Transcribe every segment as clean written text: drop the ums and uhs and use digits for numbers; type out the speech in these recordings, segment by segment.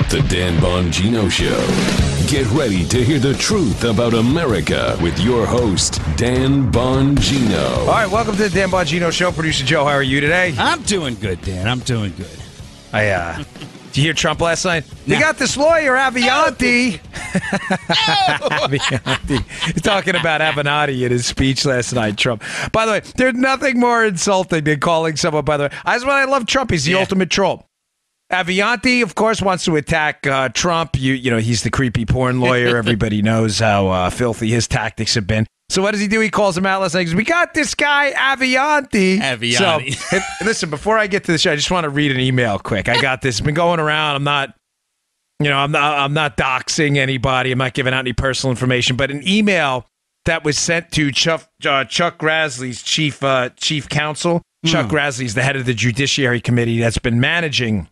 The Dan Bongino Show. Get ready to hear the truth about America with your host, Dan Bongino. All right, welcome to the Dan Bongino Show. Producer Joe, how are you today? I'm doing good, Dan. I'm doing good. Did you hear Trump last night? They got this lawyer, Avianti. Avianti. He's talking about Avenatti in his speech last night, Trump. By the way, there's nothing more insulting than calling someone, by the way. That's why I love Trump. He's the ultimate troll. Avianti, of course, wants to attack Trump. You know, he's the creepy porn lawyer. Everybody knows how filthy his tactics have been. So what does he do? He calls him out last night. He goes, we got this guy, Avianti. So, listen, before I get to the show, I just want to read an email quick. I got this. It's been going around. I'm not doxing anybody. I'm not giving out any personal information. But an email that was sent to Chuck Grassley's chief counsel. Chuck Grassley's the head of the Judiciary Committee that's been managing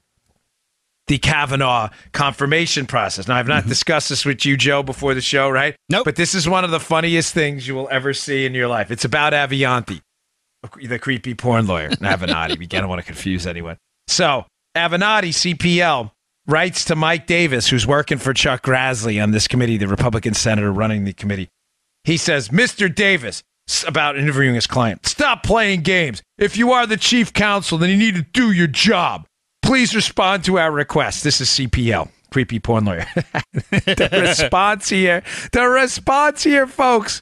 the Kavanaugh confirmation process. Now, I've not discussed this with you, Joe, before the show, right? Nope. But this is one of the funniest things you will ever see in your life. It's about Avianti, the creepy porn lawyer. Avenatti. We don't want to confuse anyone. So, Avenatti, CPL, writes to Mike Davis, who's working for Chuck Grassley on this committee, the Republican senator running the committee. He says, Mr. Davis, about interviewing his client, stop playing games. If you are the chief counsel, then you need to do your job. Please respond to our request. This is CPL, creepy porn lawyer. The response here, folks,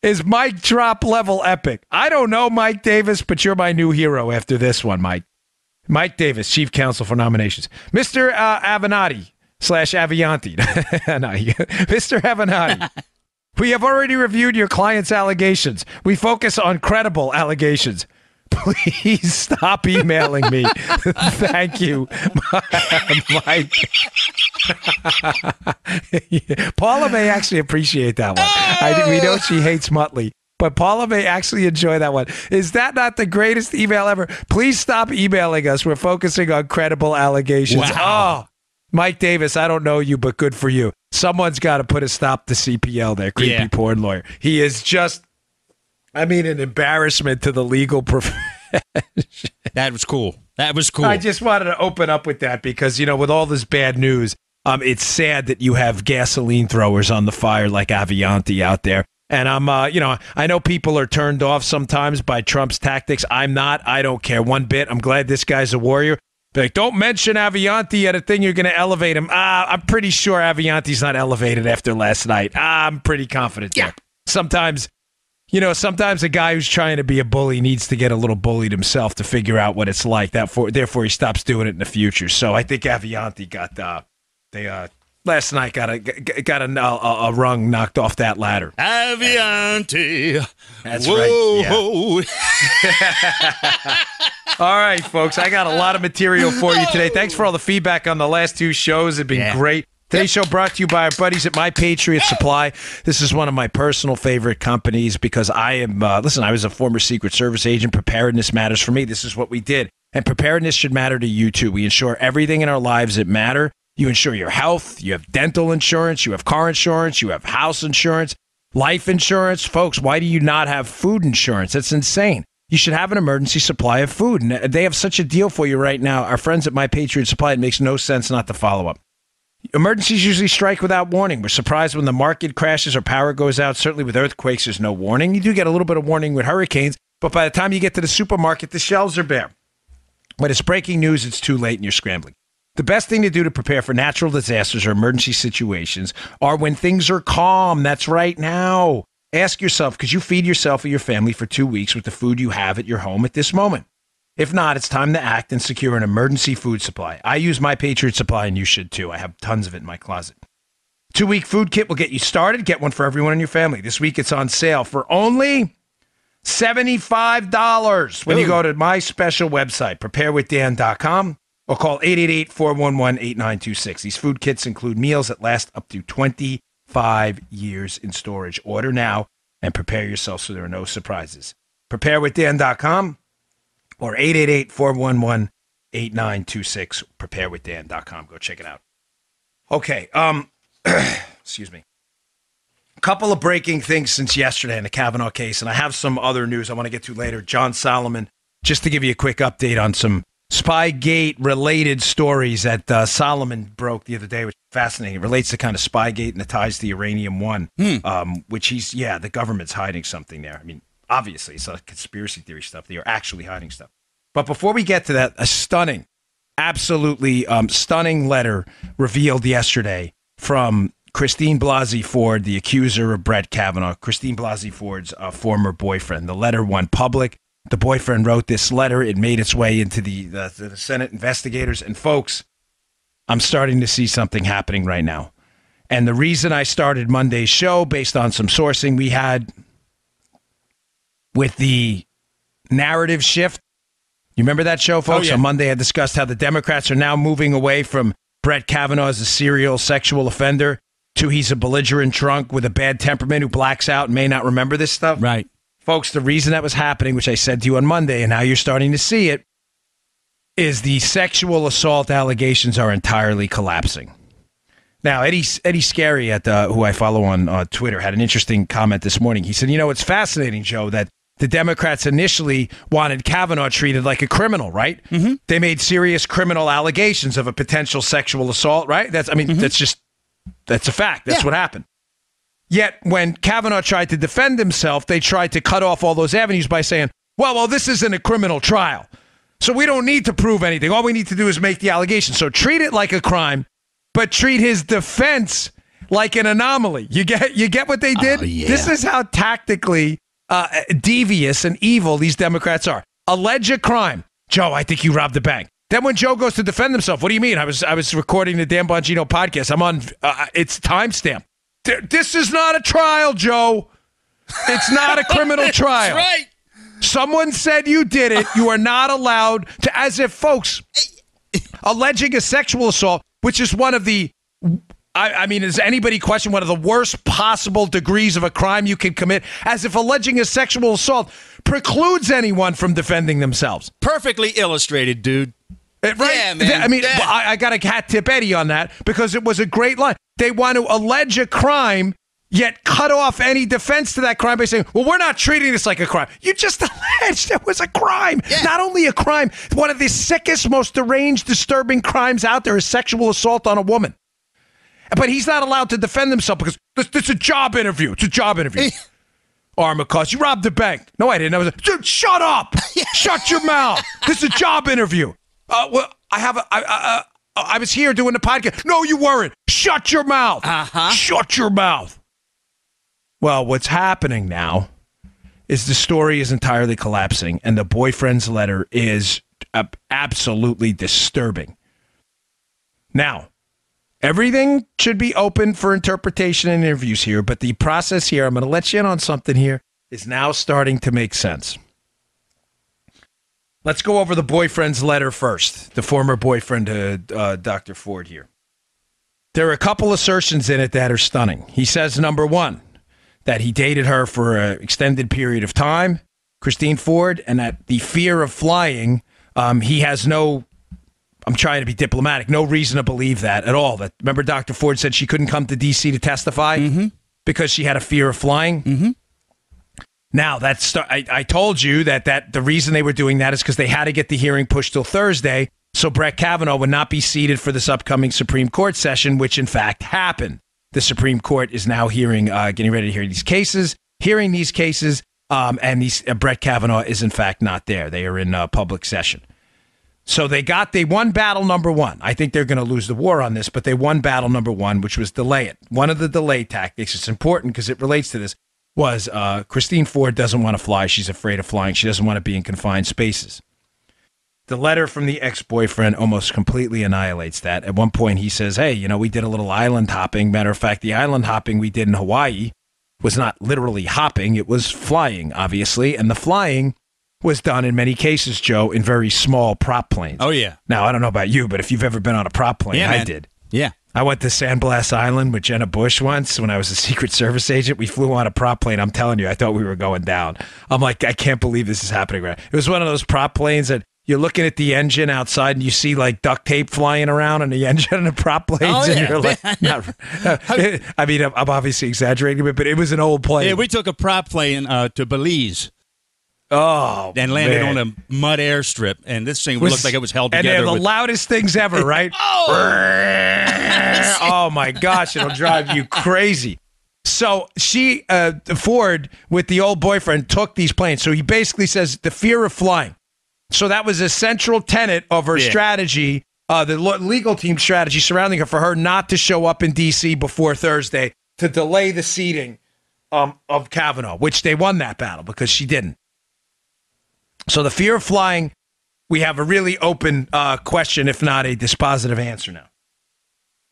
is mic drop level epic. I don't know, Mike Davis, but you're my new hero after this one, Mike. Mike Davis, chief counsel for nominations. Mr. Avenatti / Avianti. No, Mr. Avenatti. We have already reviewed your client's allegations. We focus on credible allegations. Please stop emailing me. Thank you, Mike. Paula may actually appreciate that one. We know she hates Muttley, but Paula may actually enjoy that one. Is that not the greatest email ever? Please stop emailing us. We're focusing on credible allegations. Wow. Oh, Mike Davis, I don't know you, but good for you. Someone's got to put a stop to CPL there, creepy porn lawyer. He is just... an embarrassment to the legal profession. That was cool. I just wanted to open up with that because, you know, with all this bad news, it's sad that you have gasoline throwers on the fire like Avianti out there. And I know people are turned off sometimes by Trump's tactics. I'm not. I don't care one bit. I'm glad this guy's a warrior. But like, don't mention Avianti at a thing you're going to elevate him. I'm pretty sure Avianti's not elevated after last night. I'm pretty confident there. Sometimes a guy who's trying to be a bully needs to get a little bullied himself to figure out what it's like. Therefore, he stops doing it in the future. So I think Avianti last night got a rung knocked off that ladder. Avianti. That's whoa. Right. Yeah. All right, folks. I got a lot of material for you today. Thanks for all the feedback on the last two shows. It's been great. Today's show brought to you by our buddies at My Patriot Supply. This is one of my personal favorite companies because I was a former Secret Service agent. Preparedness matters for me. This is what we did. And preparedness should matter to you, too. We insure everything in our lives that matter. You insure your health. You have dental insurance. You have car insurance. You have house insurance, life insurance. Folks, why do you not have food insurance? That's insane. You should have an emergency supply of food. And they have such a deal for you right now. Our friends at My Patriot Supply, it makes no sense not to follow up. Emergencies usually strike without warning. We're surprised when the market crashes or power goes out. Certainly with earthquakes, there's no warning. You do get a little bit of warning with hurricanes, but by the time you get to the supermarket, the shelves are bare. When it's breaking news, it's too late and you're scrambling. The best thing to do to prepare for natural disasters or emergency situations are when things are calm. That's right now. Ask yourself, could you feed yourself or your family for 2 weeks with the food you have at your home at this moment? If not, it's time to act and secure an emergency food supply. I use My Patriot Supply, and you should too. I have tons of it in my closet. 2-week food kit will get you started. Get one for everyone in your family. This week it's on sale for only $75 when you go to my special website, preparewithdan.com, or call 888-411-8926. These food kits include meals that last up to 25 years in storage. Order now and prepare yourself so there are no surprises. Preparewithdan.com. Or 888-411-8926, preparewithdan.com. Go check it out. Okay, excuse me. A couple of breaking things since yesterday in the Kavanaugh case, and I have some other news I want to get to later. John Solomon, just to give you a quick update on some Spygate-related stories that Solomon broke the other day, which is fascinating. It relates to kind of Spygate and the ties to Uranium One, which the government's hiding something there. I mean, obviously, it's not conspiracy theory stuff. They are actually hiding stuff. But before we get to that, a stunning, absolutely stunning letter revealed yesterday from Christine Blasey Ford, the accuser of Brett Kavanaugh, Christine Blasey Ford's former boyfriend. The letter went public. The boyfriend wrote this letter. It made its way into the Senate investigators. And folks, I'm starting to see something happening right now. And the reason I started Monday's show, based on some sourcing we had with the narrative shift. You remember that show, folks? On Monday, I discussed how the Democrats are now moving away from Brett Kavanaugh as a serial sexual offender to he's a belligerent drunk with a bad temperament who blacks out and may not remember this stuff. Right. Folks, the reason that was happening, which I said to you on Monday, and now you're starting to see it, is the sexual assault allegations are entirely collapsing. Now, Eddie Scary, who I follow on Twitter, had an interesting comment this morning. He said, it's fascinating, Joe, that the Democrats initially wanted Kavanaugh treated like a criminal, right? Mm-hmm. They made serious criminal allegations of a potential sexual assault, right? That's a fact. That's what happened. Yet when Kavanaugh tried to defend himself, they tried to cut off all those avenues by saying, well, this isn't a criminal trial, so we don't need to prove anything. All we need to do is make the allegation. So treat it like a crime, but treat his defense like an anomaly. You get what they did? Yeah. This is how tactically devious and evil these Democrats are. Allege a crime. Joe, I think you robbed the bank. Then when Joe goes to defend himself, what do you mean? I was recording the Dan Bongino podcast. I'm on, it's timestamp. This is not a trial, Joe. It's not a criminal trial. That's right. Someone said you did it. You are not allowed to, as if, folks, alleging a sexual assault, which is one of the, does anybody question one of the worst possible degrees of a crime you can commit? As if alleging a sexual assault precludes anyone from defending themselves. Perfectly illustrated, dude. Right? Yeah, man. I got to hat tip Eddie on that because it was a great line. They want to allege a crime, yet cut off any defense to that crime by saying, well, we're not treating this like a crime. You just alleged it was a crime. Yeah. Not only a crime, one of the sickest, most deranged, disturbing crimes out there is sexual assault on a woman. But he's not allowed to defend himself because it's a job interview. It's a job interview. Armacost, you robbed the bank. No, I didn't. Dude, shut up. Shut your mouth. This is a job interview. I was here doing the podcast. No, you weren't. Shut your mouth. Shut your mouth. Well, what's happening now is the story is entirely collapsing, and the boyfriend's letter is absolutely disturbing. Now, everything should be open for interpretation and interviews here, but the process here, I'm going to let you in on something here, is now starting to make sense. Let's go over the boyfriend's letter first, the former boyfriend to Dr. Ford here. There are a couple assertions in it that are stunning. He says, number one, that he dated her for an extended period of time, Christine Ford, and that the fear of flying, he has no, I'm trying to be diplomatic, no reason to believe that at all. That, remember Dr. Ford said she couldn't come to D.C. to testify because she had a fear of flying? Mm-hmm. Now, I told you that the reason they were doing that is because they had to get the hearing pushed till Thursday so Brett Kavanaugh would not be seated for this upcoming Supreme Court session, which in fact happened. The Supreme Court is now getting ready to hear these cases, and Brett Kavanaugh is in fact not there. They are in public session. So they won battle number one. I think they're going to lose the war on this, but they won battle number one, which was delay it. One of the delay tactics, it's important because it relates to this, was Christine Ford doesn't want to fly. She's afraid of flying. She doesn't want to be in confined spaces. The letter from the ex-boyfriend almost completely annihilates that. At one point, he says, hey, we did a little island hopping. Matter of fact, the island hopping we did in Hawaii was not literally hopping. It was flying, obviously. And the flying was done in many cases, Joe, in very small prop planes. Oh, yeah. Now, I don't know about you, but if you've ever been on a prop plane, I did. Yeah. I went to Sandblast Island with Jenna Bush once when I was a Secret Service agent. We flew on a prop plane. I'm telling you, I thought we were going down. I'm like, I can't believe this is happening right. It was one of those prop planes that you're looking at the engine outside and you see like duct tape flying around on the engine and the prop planes. And you're like, I'm obviously exaggerating a bit, but it was an old plane. Yeah, we took a prop plane to Belize. Oh, and landed man. on a mud airstrip. And this thing looked like it was held together. And they're the with loudest things ever, right? Oh, my gosh. It'll drive you crazy. So Ford, with the old boyfriend, took these planes. So he basically says the fear of flying. So that was a central tenet of her strategy, the legal team strategy surrounding her, for her not to show up in D.C. before Thursday to delay the seating of Kavanaugh, which they won that battle because she didn't. So the fear of flying, we have a really open question, if not a dispositive answer now.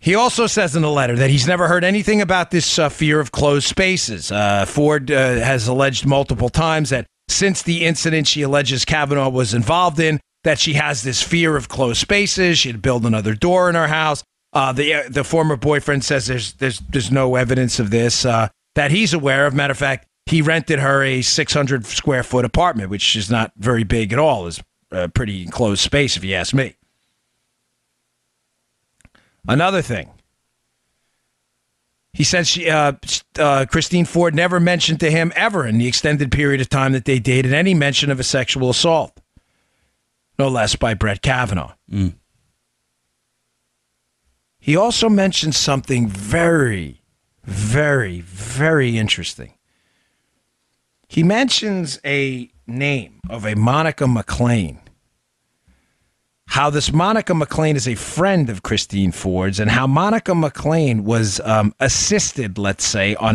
He also says in the letter that he's never heard anything about this fear of closed spaces. Ford has alleged multiple times that since the incident she alleges Kavanaugh was involved in, that she has this fear of closed spaces. She'd build another door in her house. The former boyfriend says there's no evidence of this that he's aware of. Matter of fact, he rented her a 600 square foot apartment, which is not very big at all. It's a pretty enclosed space, if you ask me. Another thing, he says Christine Ford never mentioned to him ever in the extended period of time that they dated any mention of a sexual assault, no less by Brett Kavanaugh. He also mentioned something very, very, very interesting. He mentions a name of a Monica McClain. How this Monica McClain is a friend of Christine Ford's, and how Monica McClain was assisted, let's say, on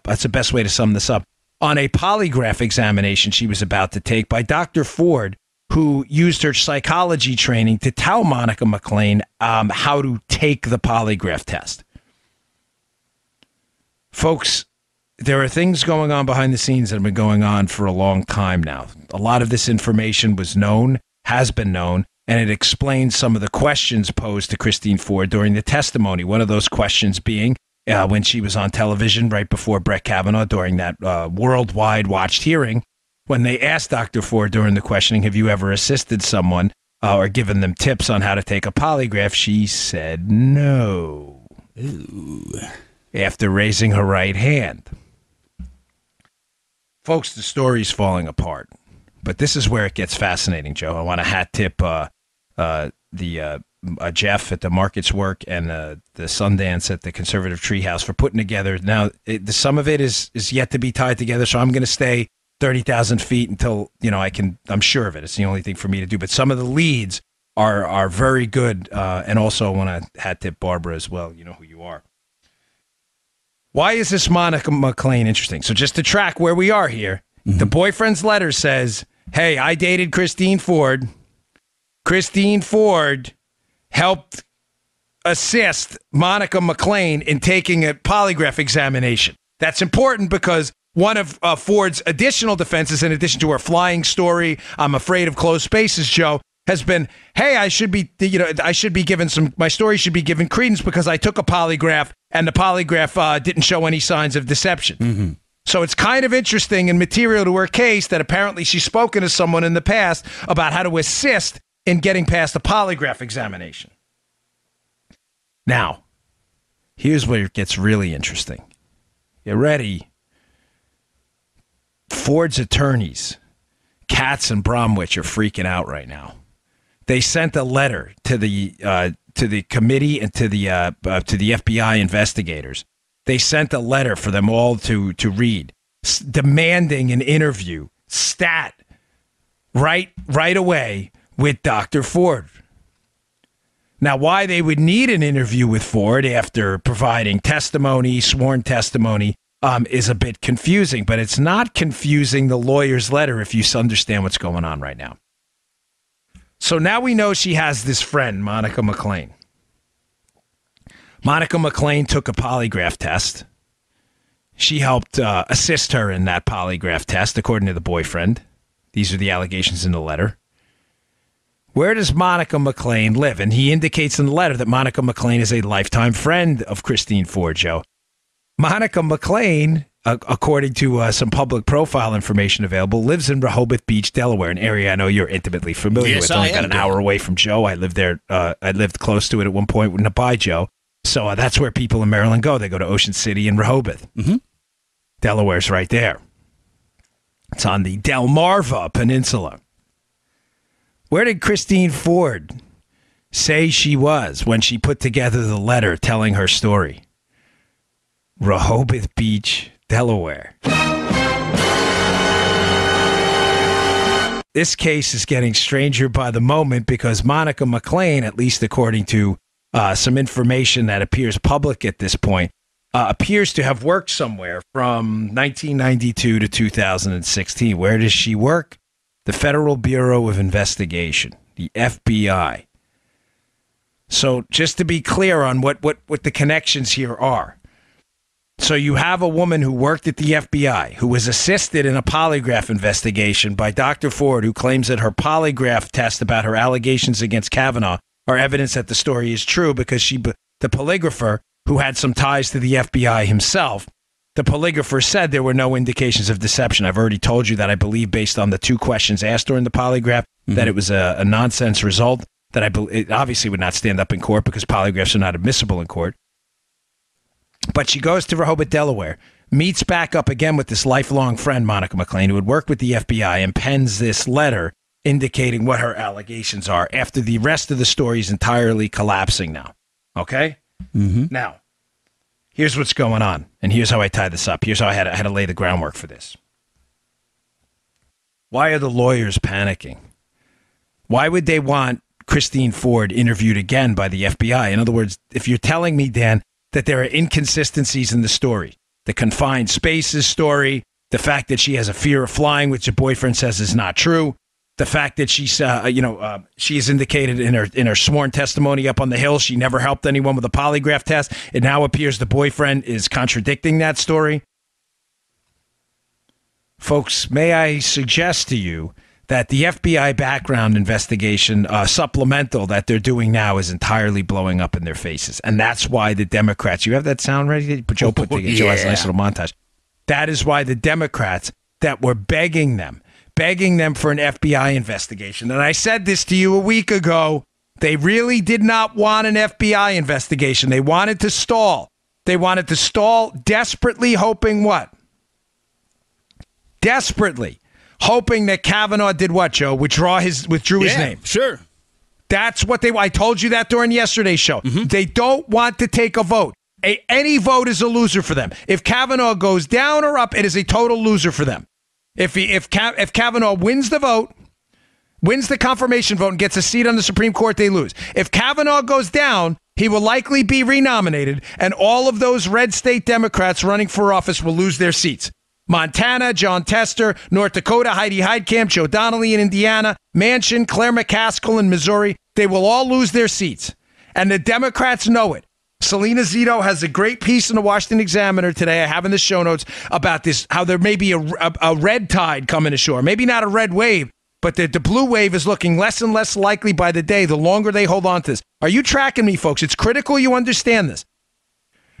that's the best way to sum this up, on a polygraph examination she was about to take by Dr. Ford, who used her psychology training to tell Monica McClain how to take the polygraph test. Folks, there are things going on behind the scenes that have been going on for a long time now. A lot of this information was known, has been known, and it explains some of the questions posed to Christine Ford during the testimony. One of those questions being when she was on television right before Brett Kavanaugh during that worldwide watched hearing, when they asked Dr. Ford during the questioning, have you ever assisted someone or given them tips on how to take a polygraph? She said no. Ooh. After raising her right hand. Folks, the story's falling apart. But this is where it gets fascinating, Joe. I want to hat tip Jeff at the Markets Work and the Sundance at the Conservative Treehouse for putting together. Now, some of it is yet to be tied together, so I'm going to stay 30,000 feet until, I'm sure of it. It's the only thing for me to do. But some of the leads are very good. And also I want to hat tip Barbara as well. You know who you are. Why is this Monica McClain interesting? So just to track where we are here, the boyfriend's letter says, hey, I dated Christine Ford. Christine Ford helped assist Monica McClain in taking a polygraph examination. That's important because one of Ford's additional defenses, in addition to her flying story, I'm afraid of closed spaces, Joe, has been, hey, I should be given my story should be given credence because I took a polygraph and the polygraph didn't show any signs of deception. Mm-hmm. So it's kind of interesting and material to her case that apparently she's spoken to someone in the past about how to assist in getting past a polygraph examination. Now, here's where it gets really interesting. You ready? Ford's attorneys, Katz and Bromwich, are freaking out right now. They sent a letter to the committee and to the FBI investigators. They sent a letter for them all to read, demanding an interview, right away with Dr. Ford. Now, why they would need an interview with Ford after providing testimony, sworn testimony, is a bit confusing, but it's not confusing the lawyer's letter if you understand what's going on right now. So now we know she has this friend, Monica McClain. Monica McClain took a polygraph test. She helped assist her in that polygraph test, according to the boyfriend. These are the allegations in the letter. Where does Monica McClain live? And he indicates in the letter that Monica McClain is a lifetime friend of Christine Ford, Joe. Monica McClain, according to some public profile information available, lives in Rehoboth Beach, Delaware, an area I know you're intimately familiar with. Only about an hour away from Joe. I lived there. I lived close to it at one point nearby Joe. So that's where people in Maryland go. They go to Ocean City and Rehoboth. Mm-hmm. Delaware's right there. It's on the Delmarva Peninsula. Where did Christine Ford say she was when she put together the letter telling her story? Rehoboth Beach, Delaware. This case is getting stranger by the moment because Monica McClain, at least according to some information that appears public at this point, appears to have worked somewhere from 1992 to 2016. Where does she work? The Federal Bureau of Investigation, the FBI. So just to be clear on what the connections here are. So you have a woman who worked at the FBI, who was assisted in a polygraph investigation by Dr. Ford, who claims that her polygraph test about her allegations against Kavanaugh are evidence that the story is true because the polygrapher, who had some ties to the FBI himself, the polygrapher said there were no indications of deception. I've already told you that I believe, based on the 2 questions asked during the polygraph, that it was a nonsense result, that it obviously would not stand up in court because polygraphs are not admissible in court. But she goes to Rehoboth, Delaware, meets back up again with this lifelong friend, Monica McClain, who had worked with the FBI, and pens this letter indicating what her allegations are after the rest of the story is entirely collapsing now. Okay? Mm-hmm. Now, here's what's going on, and here's how I tie this up. Here's how I had to lay the groundwork for this. Why are the lawyers panicking? Why would they want Christine Ford interviewed again by the FBI? In other words, if you're telling me, Dan, that there are inconsistencies in the story, the confined spaces story, the fact that she has a fear of flying, which her boyfriend says is not true, the fact that she's, she has indicated in her sworn testimony up on the Hill she never helped anyone with a polygraph test. It now appears the boyfriend is contradicting that story. Folks, may I suggest to you that the FBI background investigation supplemental that they're doing now is entirely blowing up in their faces. And that's why the Democrats, you have that sound ready? Joe put together, Joe has a nice little montage. That is why the Democrats that were begging them for an FBI investigation. And I said this to you a week ago. They really did not want an FBI investigation. They wanted to stall. They wanted to stall, desperately hoping what? Desperately hoping that Kavanaugh did what, Joe? Withdrew his name. Sure. That's what I told you that during yesterday's show. Mm-hmm. They don't want to take a vote. Any vote is a loser for them. If Kavanaugh goes down or up, it is a total loser for them. If Kavanaugh wins the vote, wins the confirmation vote, and gets a seat on the Supreme Court, they lose. If Kavanaugh goes down, he will likely be renominated, and all of those red state Democrats running for office will lose their seats. Montana, John Tester; North Dakota, Heidi Heitkamp; Joe Donnelly in Indiana; Manchin, Claire McCaskill in Missouri. They will all lose their seats, and the Democrats know it. Selena Zito has a great piece in the Washington Examiner today, I have in the show notes, about this, how there may be a red tide coming ashore. Maybe not a red wave, but the blue wave is looking less and less likely by the day, the longer they hold on to this. Are you tracking me, folks? It's critical you understand this.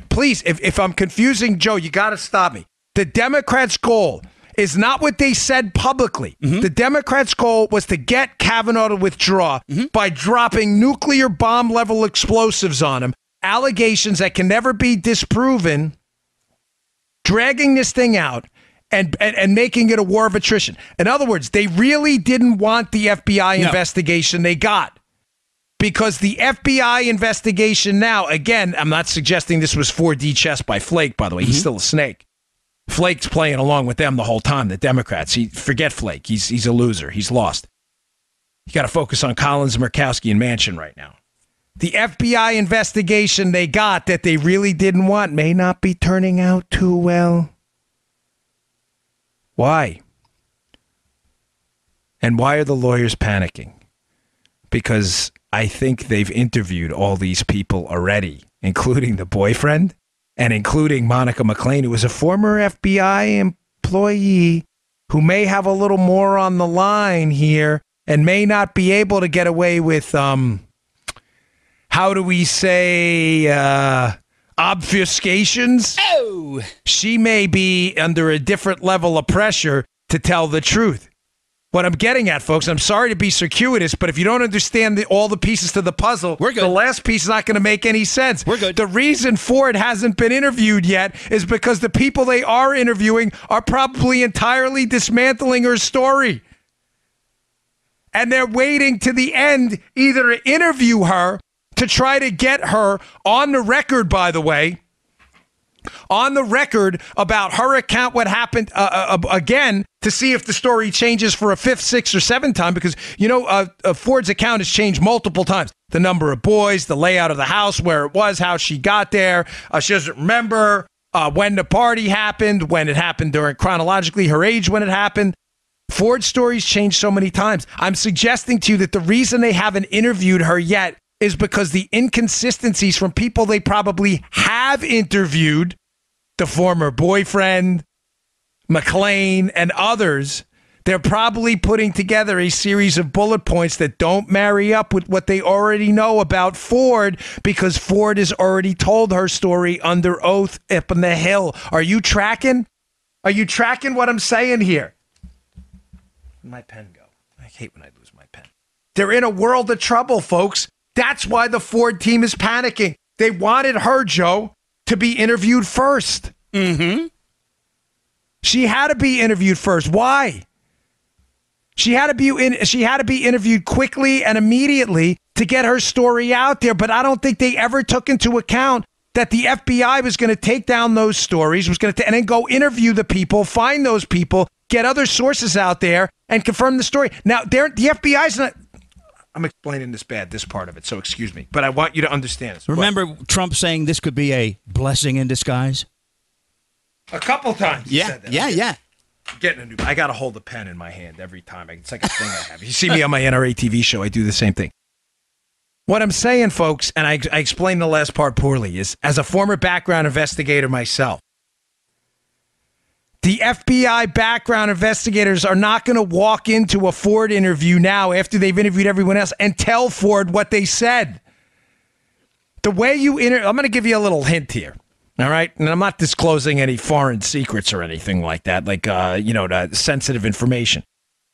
Please, if I'm confusing Joe, you got to stop me. The Democrats' goal is not what they said publicly. Mm-hmm. The Democrats' goal was to get Kavanaugh to withdraw by dropping nuclear bomb-level explosives on him, allegations that can never be disproven, dragging this thing out and making it a war of attrition. In other words, they really didn't want the FBI investigation they got. Because the FBI investigation now, again, I'm not suggesting this was 4D chess by Flake, by the way. He's still a snake. Flake's playing along with them the whole time, the Democrats. Forget Flake. He's a loser. He's lost. You got to focus on Collins, Murkowski, and Manchin right now. The FBI investigation they got that they really didn't want may not be turning out too well. Why? And why are the lawyers panicking? Because I think they've interviewed all these people already, including the boyfriend and including Monica McClain, who was a former FBI employee who may have a little more on the line here and may not be able to get away with, how do we say, obfuscations? Oh! She may be under a different level of pressure to tell the truth. What I'm getting at, folks, I'm sorry to be circuitous, but if you don't understand all the pieces to the puzzle, we're good. The last piece is not going to make any sense. We're good. The reason Ford hasn't been interviewed yet is because the people they are interviewing are probably entirely dismantling her story. And they're waiting to the end either to interview her, to try to get her on the record, by the way, on the record about her account, what happened again, to see if the story changes for a fifth, sixth, or seventh time, because, Ford's account has changed multiple times. The number of boys, the layout of the house, where it was, how she got there. She doesn't remember when the party happened, when it happened during chronologically, her age when it happened. Ford's story's changed so many times. I'm suggesting to you that the reason they haven't interviewed her yet is because the inconsistencies from people they probably have interviewed, the former boyfriend, McLean, and others, they're probably putting together a series of bullet points that don't marry up with what they already know about Ford, because Ford has already told her story under oath up on the Hill. Are you tracking? Are you tracking what I'm saying here? Where'd my pen go? I hate when I lose my pen. They're in a world of trouble, folks. That's why the Ford team is panicking. They wanted her, Joe, to be interviewed first. Mm-hmm. She had to be interviewed first. Why? She had to be interviewed quickly and immediately to get her story out there. But I don't think they ever took into account that the FBI was going to take down those stories, and then go interview the people, find those people, get other sources out there, and confirm the story. Now, the FBI's not. I'm explaining this part of it, so excuse me. But I want you to understand this. Remember Trump saying this could be a blessing in disguise? A couple times. Yeah. I'm getting I got to hold a pen in my hand every time. It's like a thing I have. You see me on my NRA TV show, I do the same thing. What I'm saying, folks, and I explained the last part poorly, is as a former background investigator myself, the FBI background investigators are not going to walk into a Ford interview now after they've interviewed everyone else and tell Ford what they said. The way I'm going to give you a little hint here, all right? And I'm not disclosing any foreign secrets or anything like that, like, the sensitive information.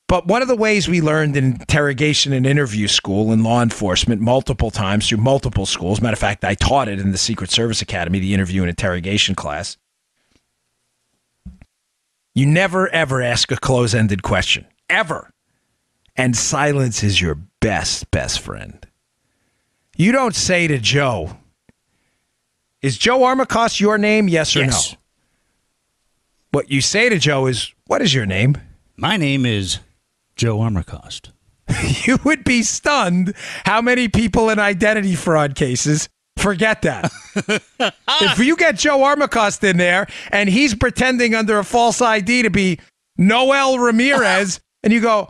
But one of the ways we learned in interrogation and interview school in law enforcement multiple times through multiple schools, matter of fact, I taught it in the Secret Service Academy, the interview and interrogation class. You never, ever ask a close-ended question. Ever. And silence is your best friend. You don't say to Joe, is Joe Armacost your name, yes or no? What you say to Joe is, what is your name? My name is Joe Armacost. You would be stunned how many people in identity fraud cases forget that. If you get Joe Armacost in there and he's pretending under a false ID to be Noel Ramirez, and you go,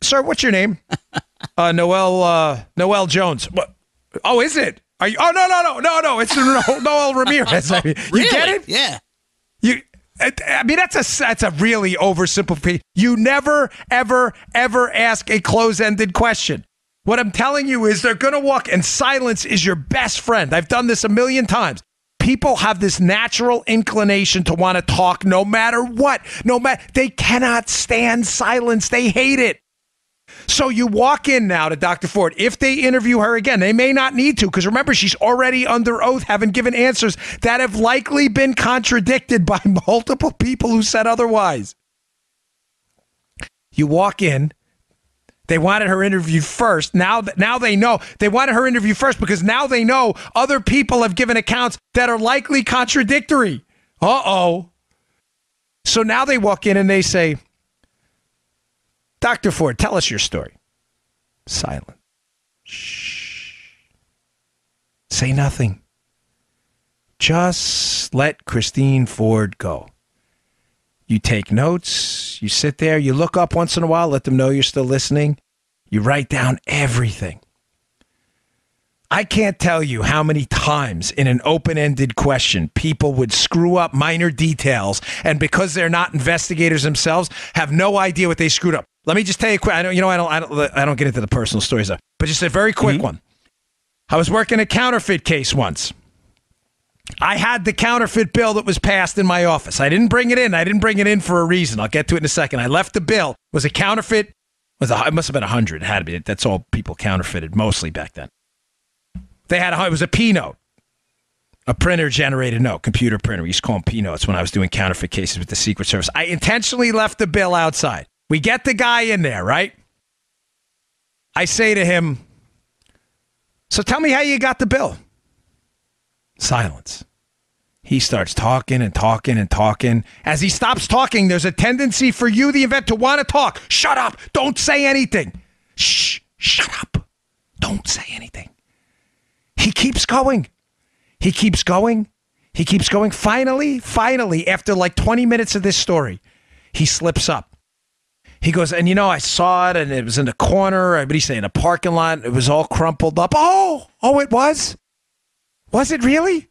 sir, what's your name? Noel Jones. What? Oh, is it? Are you? Oh, no. It's Noel Ramirez. I mean, really? You get it? Yeah. That's a really oversimplification. You never, ever ask a close-ended question. What I'm telling you is they're going to walk, and silence is your best friend. I've done this a million times. People have this natural inclination to want to talk no matter what. They cannot stand silence. They hate it. So you walk in now to Dr. Ford. If they interview her again, they may not need to, because remember, she's already under oath, having given answers that have likely been contradicted by multiple people who said otherwise. You walk in. They wanted her interviewed first. Now they know. They wanted her interviewed first because now they know other people have given accounts that are likely contradictory. Uh-oh. So now they walk in and they say, Dr. Ford, tell us your story. Silent. Shh. Say nothing. Just let Christine Ford go. You take notes, you sit there, you look up once in a while, let them know you're still listening. You write down everything. I can't tell you how many times in an open-ended question people would screw up minor details, and because they're not investigators themselves, have no idea what they screwed up. Let me just tell you quick. I don't get into the personal stories, though, but just a very quick one. I was working a counterfeit case once. I had the counterfeit bill that was passed in my office. I didn't bring it in. I didn't bring it in for a reason. I'll get to it in a second. I left the bill. It was a counterfeit. It must have been 100. It had to be. That's all people counterfeited mostly back then. It was a P note. A printer-generated note, computer printer. We used to call them P notes when I was doing counterfeit cases with the Secret Service. I intentionally left the bill outside. We get the guy in there, right? I say to him, so tell me how you got the bill. Silence. He starts talking and talking and talking. As he stops talking, there's a tendency for you, the inventor, to want to talk. Shut up. Don't say anything. Shh. Shut up. Don't say anything. He keeps going. He keeps going. He keeps going. Finally, after like 20 minutes of this story, he slips up. He goes, and I saw it, and it was in the corner. What did he say? In a parking lot. It was all crumpled up. Oh, it was? Was it really?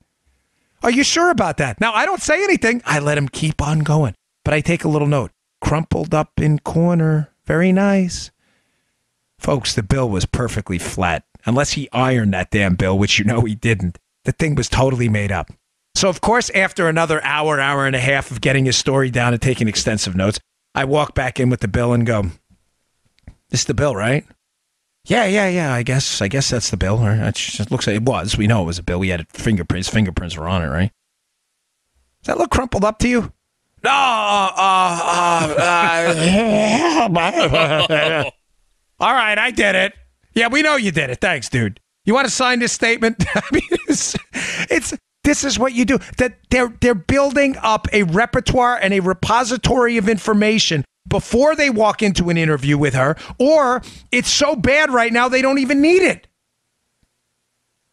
Are you sure about that? Now, I don't say anything. I let him keep on going. But I take a little note. Crumpled up in corner. Very nice. Folks, the bill was perfectly flat. Unless he ironed that damn bill, which he didn't. The thing was totally made up. So, of course, after another hour and a half of getting his story down and taking extensive notes, I walk back in with the bill and go, this is the bill, right? Yeah, I guess that's the bill. Or it just looks like it was. We know it was a bill. We had fingerprints. Fingerprints were on it, right? Does that look crumpled up to you? No. All right, I did it. Yeah, we know you did it. Thanks, dude. You want to sign this statement? I mean, this is what you do. That they're building up a repertoire and a repository of information before they walk into an interview with her, or it's so bad right now they don't even need it.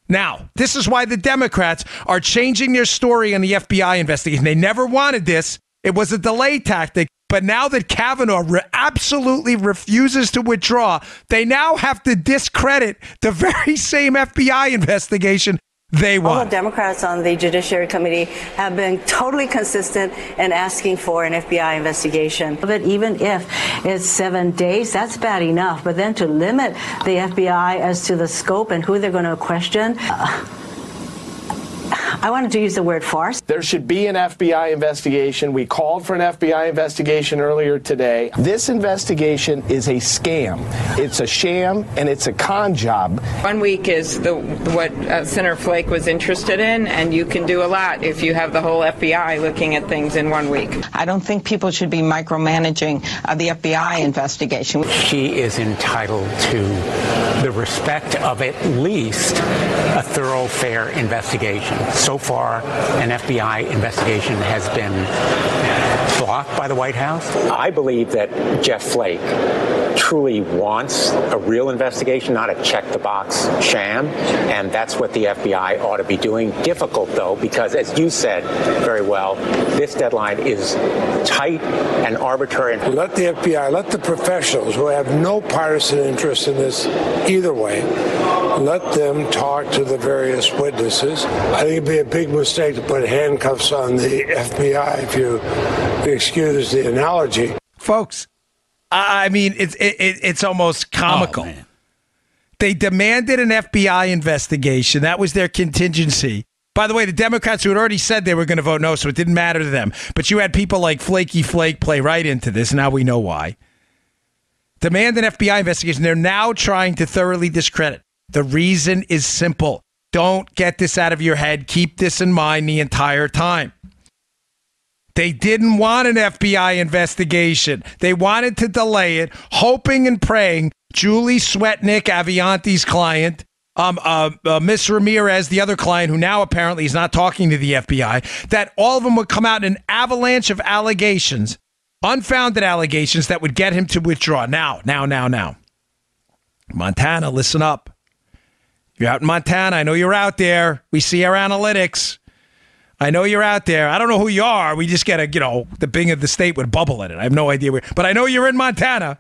Now, this is why the Democrats are changing their story on the FBI investigation. They never wanted this. It was a delay tactic. But now that Kavanaugh absolutely refuses to withdraw, they now have to discredit the very same FBI investigation they want. All the Democrats on the Judiciary Committee have been totally consistent in asking for an FBI investigation. But even if it's 7 days, that's bad enough. But then to limit the FBI as to the scope and who they're going to question, I wanted to use the word farce. There should be an FBI investigation. We called for an FBI investigation earlier today. This investigation is a scam. It's a sham, and it's a con job. 1 week is what Senator Flake was interested in, and you can do a lot if you have the whole FBI looking at things in 1 week. I don't think people should be micromanaging the FBI investigation. She is entitled to the respect of at least a thorough, fair investigation. So far, an FBI investigation has been blocked by the White House. I believe that Jeff Flake truly wants a real investigation, not a check-the-box sham, and that's what the FBI ought to be doing. Difficult, though, because, as you said very well, this deadline is tight and arbitrary. Let the FBI, let the professionals who have no partisan interest in this either way, let them talk to the various witnesses. I think it'd be a big mistake to put handcuffs on the FBI, if you excuse the analogy. Folks, I mean, it's almost comical. Oh, they demanded an FBI investigation. That was their contingency. By the way, the Democrats who had already said they were going to vote no, so it didn't matter to them. But you had people like Flaky Flake play right into this. Now we know why. Demand an FBI investigation. They're now trying to thoroughly discredit. The reason is simple. Don't get this out of your head. Keep this in mind the entire time. They didn't want an FBI investigation. They wanted to delay it, hoping and praying Julie Swetnick, Avianti's client, Miss Ramirez, the other client, who now apparently is not talking to the FBI, that all of them would come out in an avalanche of allegations, unfounded allegations that would get him to withdraw. Now. Montana, listen up. You're out in Montana. I know you're out there. We see our analytics. I know you're out there. I don't know who you are. We just get the Bing of the state with bubble in it. I have no idea where. But I know you're in Montana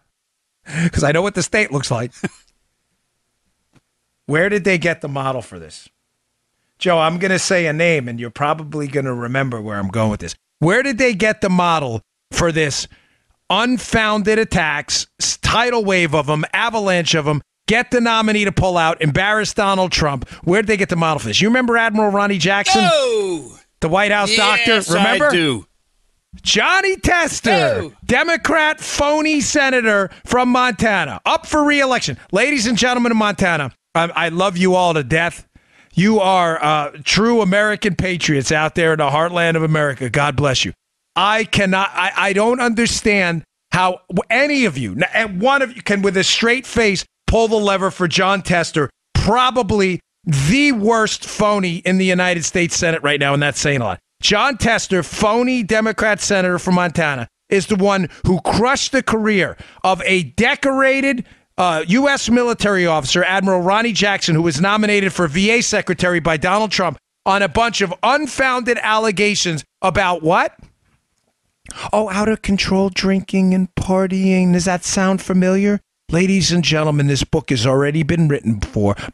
because I know what the state looks like. Where did they get the model for this? Joe, I'm going to say a name, and you're probably going to remember where I'm going with this. Where did they get the model for this unfounded attacks, tidal wave of them, avalanche of them, get the nominee to pull out, embarrass Donald Trump. Where'd they get the model for this? You remember Admiral Ronnie Jackson? Oh! The White House doctor? Remember? I do. Johnny Tester, Democrat phony senator from Montana, up for re-election. Ladies and gentlemen of Montana, I love you all to death. You are true American patriots out there in the heartland of America. God bless you. I don't understand how any of you, and one of you can with a straight face pull the lever for John Tester, probably the worst phony in the United States Senate right now, and that's saying a lot. John Tester, phony Democrat senator from Montana, is the one who crushed the career of a decorated U.S. military officer, Admiral Ronnie Jackson, who was nominated for VA secretary by Donald Trump on a bunch of unfounded allegations about what? Oh, out of control drinking and partying. Does that sound familiar? Ladies and gentlemen, this book has already been written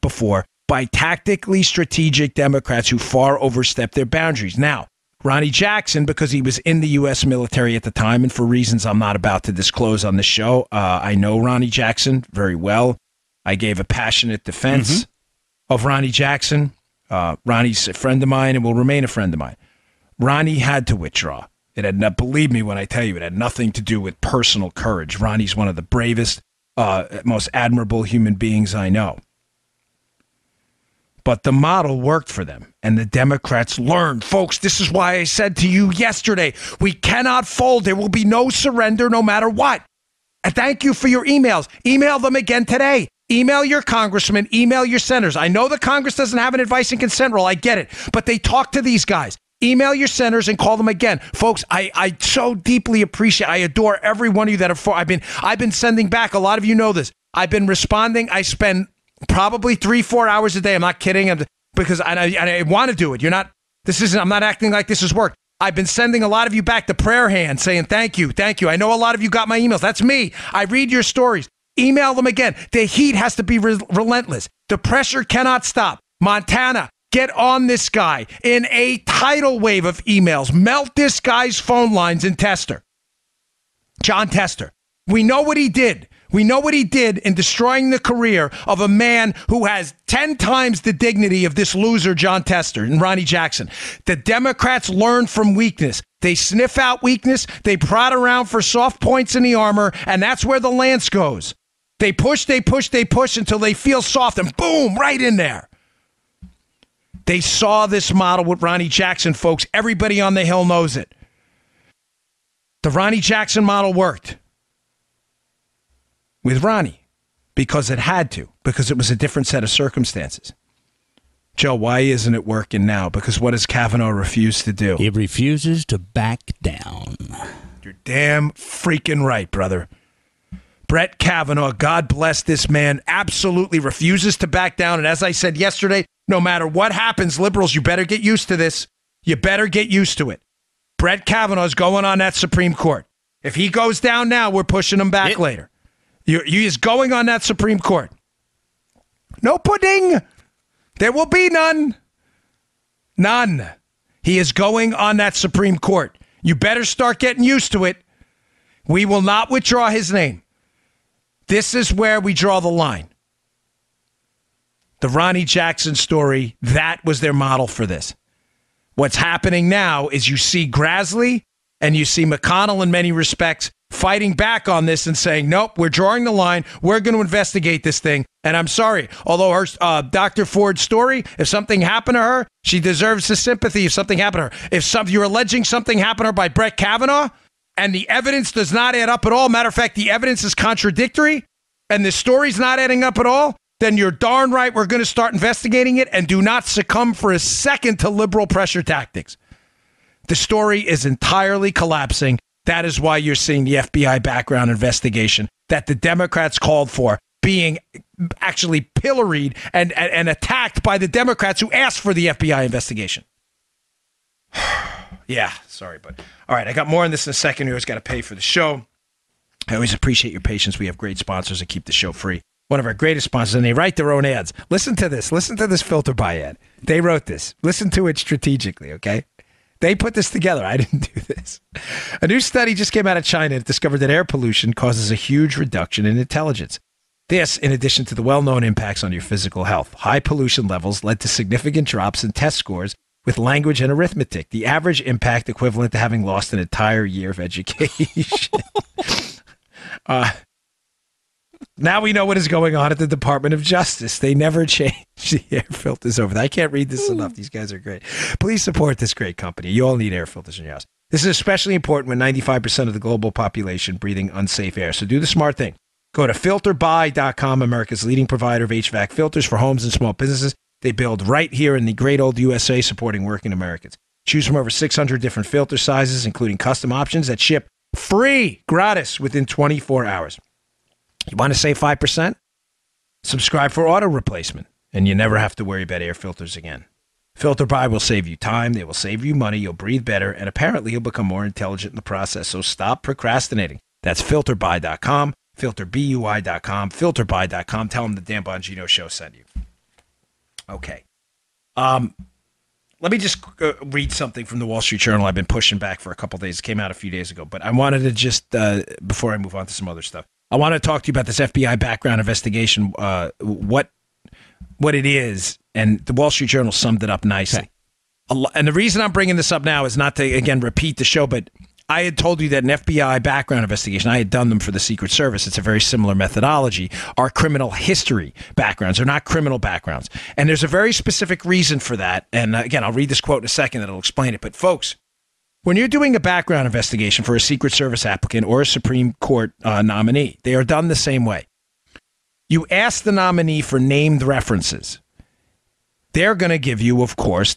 before by tactically strategic Democrats who far overstepped their boundaries. Now, Ronnie Jackson, because he was in the U.S. military at the time, and for reasons I'm not about to disclose on the show, I know Ronnie Jackson very well. I gave a passionate defense of Ronnie Jackson. Ronnie's a friend of mine and will remain a friend of mine. Ronnie had to withdraw. It had not, believe me when I tell you, it had nothing to do with personal courage. Ronnie's one of the bravest, most admirable human beings I know. But the model worked for them, and the Democrats learned. Folks, this is why I said to you yesterday, we cannot fold. There will be no surrender no matter what. And thank you for your emails. Email them again today. Email your congressman. Email your senators. I know the Congress doesn't have an advice and consent rule. I get it. But they talk to these guys. Email your senators and call them again. Folks, I so deeply appreciate, I adore every one of you that are for. I've been sending back. A lot of you know this. I've been responding. I spend probably 3-4 hours a day. I'm not kidding. Because I want to do it. I'm not acting like this is work. I've been sending a lot of you back the prayer hand saying, thank you. I know a lot of you got my emails. That's me. I read your stories. Email them again. The heat has to be relentless. The pressure cannot stop. Montana, get on this guy in a tidal wave of emails. Melt this guy's phone lines in Tester. John Tester. We know what he did. We know what he did in destroying the career of a man who has 10 times the dignity of this loser, John Tester and Ronnie Jackson. The Democrats learn from weakness. They sniff out weakness. They prod around for soft points in the armor, and that's where the lance goes. They push until they feel soft, and boom, right in there. They saw this model with Ronnie Jackson, folks. Everybody on the Hill knows it. The Ronnie Jackson model worked with Ronnie because it had to, because it was a different set of circumstances. Joe, why isn't it working now? Because what does Kavanaugh refuse to do? He refuses to back down. You're damn freaking right, brother. Brett Kavanaugh, God bless this man, absolutely refuses to back down. And as I said yesterday, no matter what happens, liberals, you better get used to this. You better get used to it. Brett Kavanaugh is going on that Supreme Court. If he goes down now, we're pushing him back later. He is going on that Supreme Court. No pudding. There will be none. None. He is going on that Supreme Court. You better start getting used to it. We will not withdraw his name. This is where we draw the line. The Ronnie Jackson story, that was their model for this. What's happening now is you see Grassley and you see McConnell in many respects fighting back on this and saying, nope, we're drawing the line. We're going to investigate this thing. And I'm sorry, although her Dr. Ford's story, if something happened to her, she deserves the sympathy if something happened to her. If you're alleging something happened to her by Brett Kavanaugh and the evidence does not add up at all, matter of fact, the evidence is contradictory and the story's not adding up at all, then you're darn right we're going to start investigating it, and do not succumb for a second to liberal pressure tactics. The story is entirely collapsing. That is why you're seeing the FBI background investigation that the Democrats called for being actually pilloried and attacked by the Democrats who asked for the FBI investigation. Yeah, sorry, but all right, I got more on this in a second. You always got to pay for the show. I always appreciate your patience. We have great sponsors that keep the show free. One of our greatest sponsors, and they write their own ads. Listen to this. Listen to this filter buy ad. They wrote this. Listen to it strategically, okay? They put this together. I didn't do this. A new study just came out of China that discovered that air pollution causes a huge reduction in intelligence. This, in addition to the well-known impacts on your physical health. High pollution levels led to significant drops in test scores with language and arithmetic, the average impact equivalent to having lost an entire year of education. Now we know what is going on at the Department of Justice. They never change the air filters over there. I can't read this enough. These guys are great. Please support this great company. You all need air filters in your house. This is especially important when 95% of the global population breathing unsafe air. So do the smart thing. Go to filterbuy.com, America's leading provider of HVAC filters for homes and small businesses. They build right here in the great old USA, supporting working Americans. Choose from over 600 different filter sizes, including custom options that ship free, gratis, within 24 hours. You want to save 5%? Subscribe for auto replacement, and you never have to worry about air filters again. Filter Buy will save you time, they will save you money, you'll breathe better, and apparently you'll become more intelligent in the process. So stop procrastinating. That's filterbuy.com, filterbui.com, filterbuy.com. Tell them the Dan Bongino Show sent you. Okay. Let me just read something from the Wall Street Journal. I've been pushing back for a couple days. It came out a few days ago, but I wanted to just, before I move on to some other stuff, I want to talk to you about this FBI background investigation, what it is, and the Wall Street Journal summed it up nicely. Okay. And the reason I'm bringing this up now is not to, again, repeat the show, but I had told you that an FBI background investigation, I had done them for the Secret Service. It's a very similar methodology. Our criminal history backgrounds are not criminal backgrounds. And there's a very specific reason for that. And again, I'll read this quote in a second that'll explain it. But folks, when you're doing a background investigation for a Secret Service applicant or a Supreme Court nominee, they are done the same way. You ask the nominee for named references. They're going to give you, of course,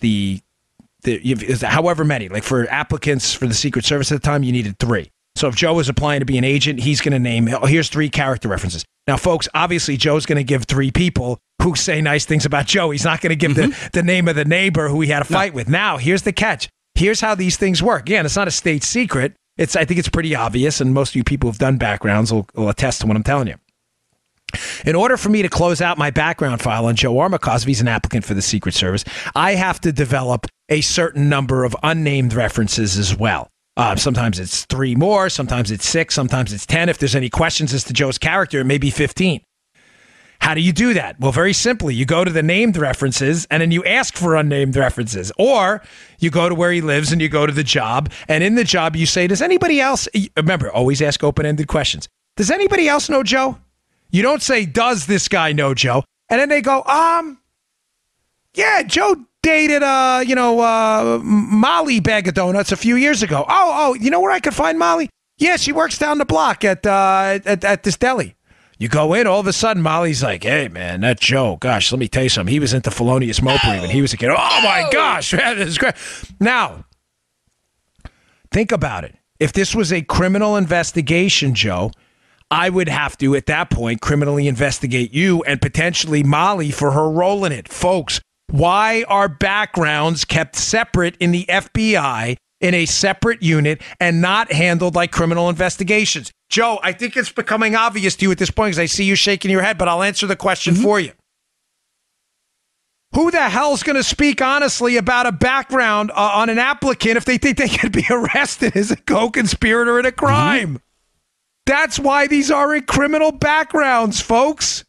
however many. Like for applicants for the Secret Service at the time, you needed 3. So if Joe was applying to be an agent, he's going to name, here's 3 character references. Now, folks, obviously, Joe's going to give 3 people who say nice things about Joe. He's not going to give the name of the neighbor who he had a fight with. Now, here's the catch. Here's how these things work. Again, it's not a state secret. I think it's pretty obvious, and most of you people who've done backgrounds will attest to what I'm telling you. In order for me to close out my background file on Joe Armacost, if he's an applicant for the Secret Service, I have to develop a certain number of unnamed references as well. Sometimes it's 3 more, sometimes it's 6, sometimes it's 10. If there's any questions as to Joe's character, it may be 15. How do you do that? Well, very simply, you go to the named references and then you ask for unnamed references. Or you go to where he lives and you go to the job. And in the job, you say, does anybody else, remember, always ask open-ended questions. Does anybody else know Joe? You don't say, does this guy know Joe? And then they go, yeah, Joe dated, Molly Bag of Donuts a few years ago. Oh, you know where I could find Molly? Yeah, she works down the block at this deli. You go in, all of a sudden, Molly's like, hey, man, that Joe, gosh, let me tell you something. He was into felonious mopery when he was a kid. Oh, my gosh, man, this is great. Now, think about it. If this was a criminal investigation, Joe, I would have to, at that point, criminally investigate you and potentially Molly for her role in it. Folks, why are backgrounds kept separate in the FBI in a separate unit and not handled like criminal investigations? Joe, I think it's becoming obvious to you at this point because I see you shaking your head, but I'll answer the question for you. Who the hell's going to speak honestly about a background on an applicant if they think they could be arrested as a co-conspirator in a crime? That's why these aren't criminal backgrounds, folks.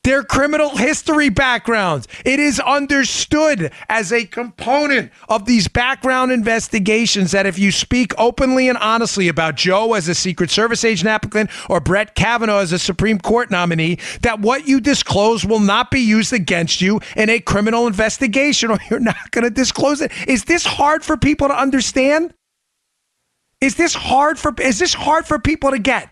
They're criminal history backgrounds. It is understood as a component of these background investigations that if you speak openly and honestly about Joe as a Secret Service agent applicant or Brett Kavanaugh as a Supreme Court nominee, that what you disclose will not be used against you in a criminal investigation, or you're not going to disclose it. Is this hard for people to understand? Is this hard for people to get?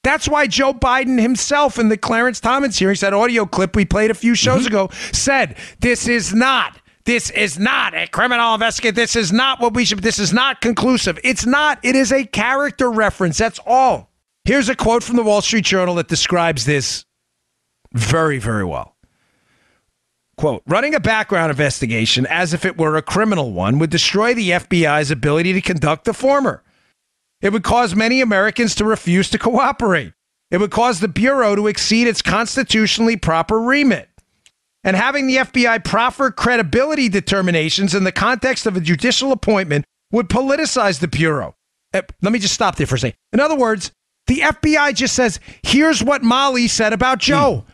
That's why Joe Biden himself in the Clarence Thomas hearings, that audio clip we played a few shows ago, said, this is not a criminal investigation. This is not what we should, this is not conclusive. It's not. It is a character reference. That's all. Here's a quote from the Wall Street Journal that describes this very, very well. Quote, running a background investigation as if it were a criminal one would destroy the FBI's ability to conduct the former. It would cause many Americans to refuse to cooperate. It would cause the Bureau to exceed its constitutionally proper remit. And having the FBI proffer credibility determinations in the context of a judicial appointment would politicize the Bureau. Let me just stop there for a second. In other words, The FBI just says, here's what Molly said about Joe.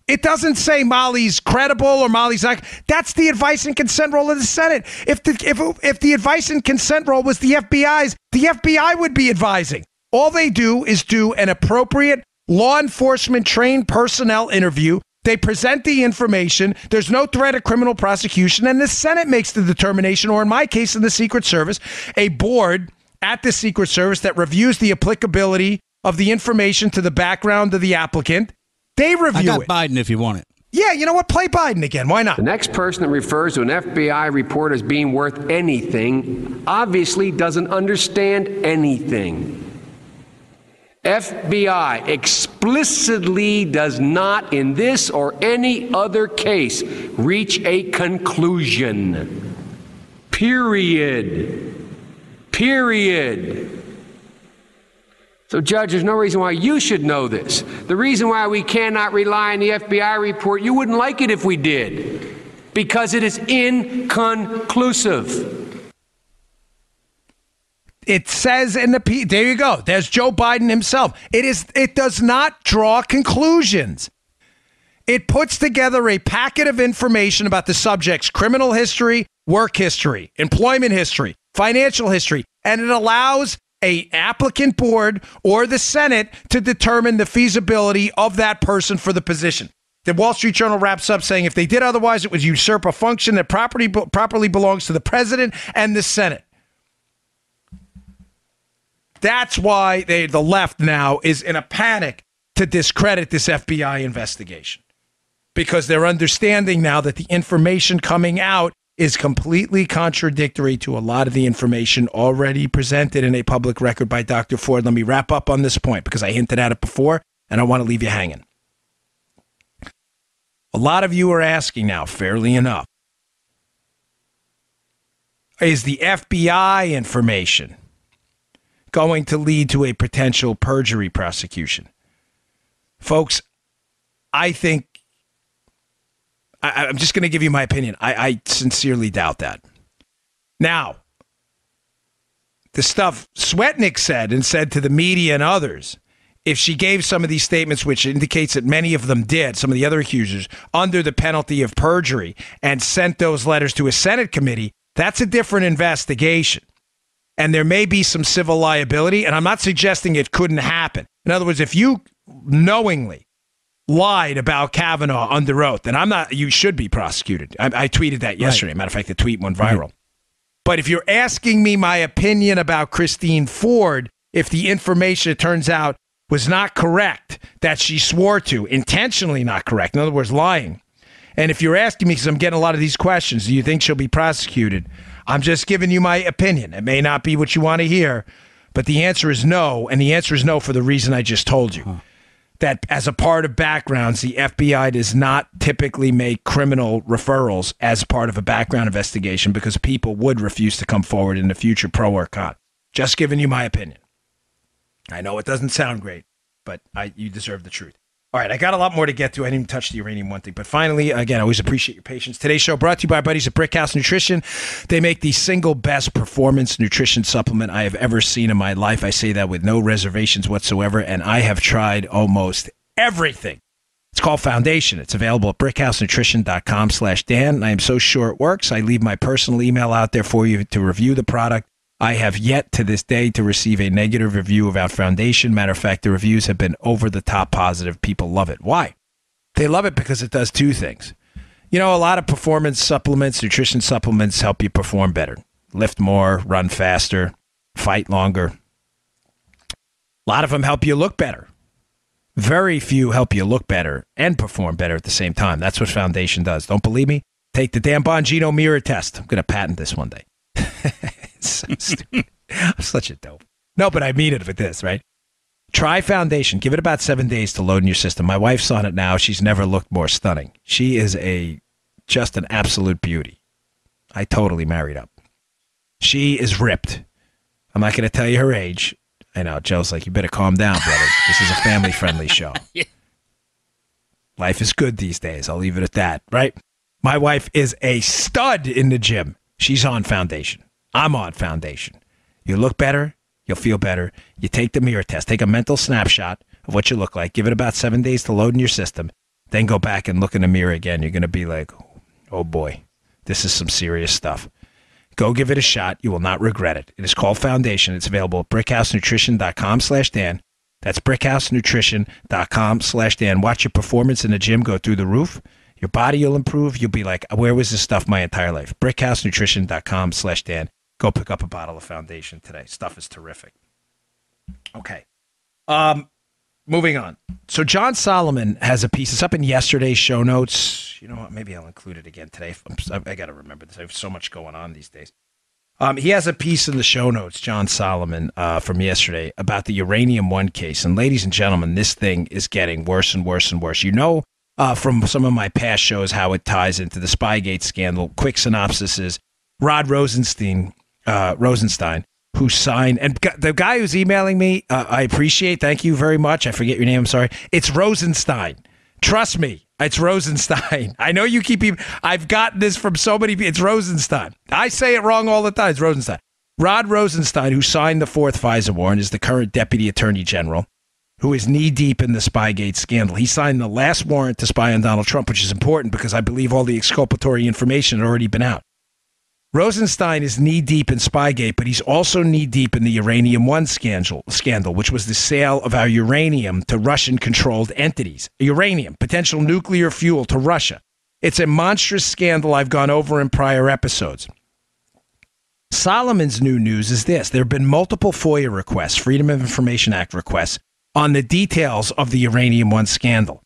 It doesn't say Molly's credible or Molly's not. That's the advice and consent role of the Senate. If the advice and consent role was the FBI would be advising. All they do is do an appropriate law enforcement trained personnel interview. They present the information. There's no threat of criminal prosecution, and the Senate makes the determination, or in my case, in the Secret Service, a board at the Secret Service that reviews the applicability of the information to the background of the applicant. They review it. I got Biden if you want it. Yeah, you know what? Play Biden again. Why not? The next person that refers to an FBI report as being worth anything obviously doesn't understand anything. FBI explicitly does not, in this or any other case, reach a conclusion. Period. So, Judge, there's no reason why you should know this. The reason why we cannot rely on the FBI report, you wouldn't like it if we did, because it is inconclusive. It says in the there you go. There's Joe Biden himself. It does not draw conclusions. It puts together a packet of information about the subject's criminal history, work history, employment history, financial history, and it allows a applicant board or the Senate to determine the feasibility of that person for the position. The Wall Street Journal wraps up saying if they did otherwise, it would usurp a function that properly belongs to the president and the Senate. That's why the left now is in a panic to discredit this FBI investigation, because they're understanding now that the information coming out is completely contradictory to a lot of the information already presented in a public record by Dr. Ford. Let me wrap up on this point because I hinted at it before and I want to leave you hanging. A lot of you are asking now, fairly enough, is the FBI information going to lead to a potential perjury prosecution? Folks, I think I'm just going to give you my opinion. I sincerely doubt that. Now, the stuff Swetnick said and said to the media and others, if she gave some of these statements, which indicates that many of them did, some of the other accusers, under the penalty of perjury and sent those letters to a Senate committee, that's a different investigation. And there may be some civil liability, and I'm not suggesting it couldn't happen. In other words, if you knowingly lied about Kavanaugh under oath, then you should be prosecuted. I tweeted that yesterday. Right. Matter of fact, the tweet went viral. Mm-hmm. But if you're asking me my opinion about Christine Ford, if the information, it turns out, was not correct, that she swore to, intentionally not correct, in other words, lying. And if you're asking me, because I'm getting a lot of these questions, do you think she'll be prosecuted? I'm just giving you my opinion. It may not be what you want to hear, but the answer is no, and the answer is no for the reason I just told you. That as a part of backgrounds, the FBI does not typically make criminal referrals as part of a background investigation because people would refuse to come forward in the future, pro or con. Just giving you my opinion. I know it doesn't sound great, but you deserve the truth. All right, I got a lot more to get to. I didn't even touch the uranium one thing. But finally, again, I always appreciate your patience. Today's show brought to you by our buddies at Brickhouse Nutrition. They make the single best performance nutrition supplement I have ever seen in my life. I say that with no reservations whatsoever, and I have tried almost everything. It's called Foundation. It's available at brickhousenutrition.com/Dan, and I am so sure it works. I leave my personal email out there for you to review the product. I have yet to this day to receive a negative review about Foundation. Matter of fact, the reviews have been over the top positive. People love it. Why? They love it because it does two things. You know, a lot of performance supplements, nutrition supplements help you perform better, lift more, run faster, fight longer. A lot of them help you look better. Very few help you look better and perform better at the same time. That's what Foundation does. Don't believe me? Take the damn Bongino mirror test. I'm going to patent this one day. It's so stupid. I'm such a dope. No, but I mean it with this, right? Try Foundation. Give it about 7 days to load in your system. My wife's on it now. She's never looked more stunning. She is just an absolute beauty. I totally married up. She is ripped. I'm not going to tell you her age. I know. Joe's like, you better calm down, brother. This is a family-friendly show. Yeah. Life is good these days. I'll leave it at that, right? My wife is a stud in the gym. She's on Foundation. I'm on Foundation. You look better. You'll feel better. You take the mirror test. Take a mental snapshot of what you look like. Give it about 7 days to load in your system. Then go back and look in the mirror again. You're going to be like, oh boy, this is some serious stuff. Go give it a shot. You will not regret it. It is called Foundation. It's available at brickhousenutrition.com/Dan. That's brickhousenutrition.com/Dan. Watch your performance in the gym go through the roof. Your body will improve. You'll be like, where was this stuff my entire life? brickhousenutrition.com/Dan. Go pick up a bottle of Foundation today. Stuff is terrific. Okay. Moving on. So John Solomon has a piece. It's up in yesterday's show notes. You know what? Maybe I'll include it again today. I got to remember this. I have so much going on these days. He has a piece in the show notes, John Solomon, from yesterday about the Uranium One case. And ladies and gentlemen, this thing is getting worse and worse and worse. You know from some of my past shows how it ties into the Spygate scandal. Quick synopsis is Rod Rosenstein, who signed, and the guy who's emailing me, I appreciate, thank you very much. I forget your name, I'm sorry. It's Rosenstein. Trust me, it's Rosenstein. I know you keep, I've gotten this from so many people. It's Rosenstein. I say it wrong all the time. It's Rosenstein. Rod Rosenstein, who signed the fourth FISA warrant, is the current Deputy Attorney General, who is knee-deep in the Spygate scandal. He signed the last warrant to spy on Donald Trump, which is important because I believe all the exculpatory information had already been out. Rosenstein is knee-deep in Spygate, but he's also knee-deep in the Uranium One scandal, which was the sale of our uranium to Russian-controlled entities. Uranium, potential nuclear fuel to Russia. It's a monstrous scandal I've gone over in prior episodes. Solomon's new news is this. There have been multiple FOIA requests, Freedom of Information Act requests, on the details of the Uranium One scandal.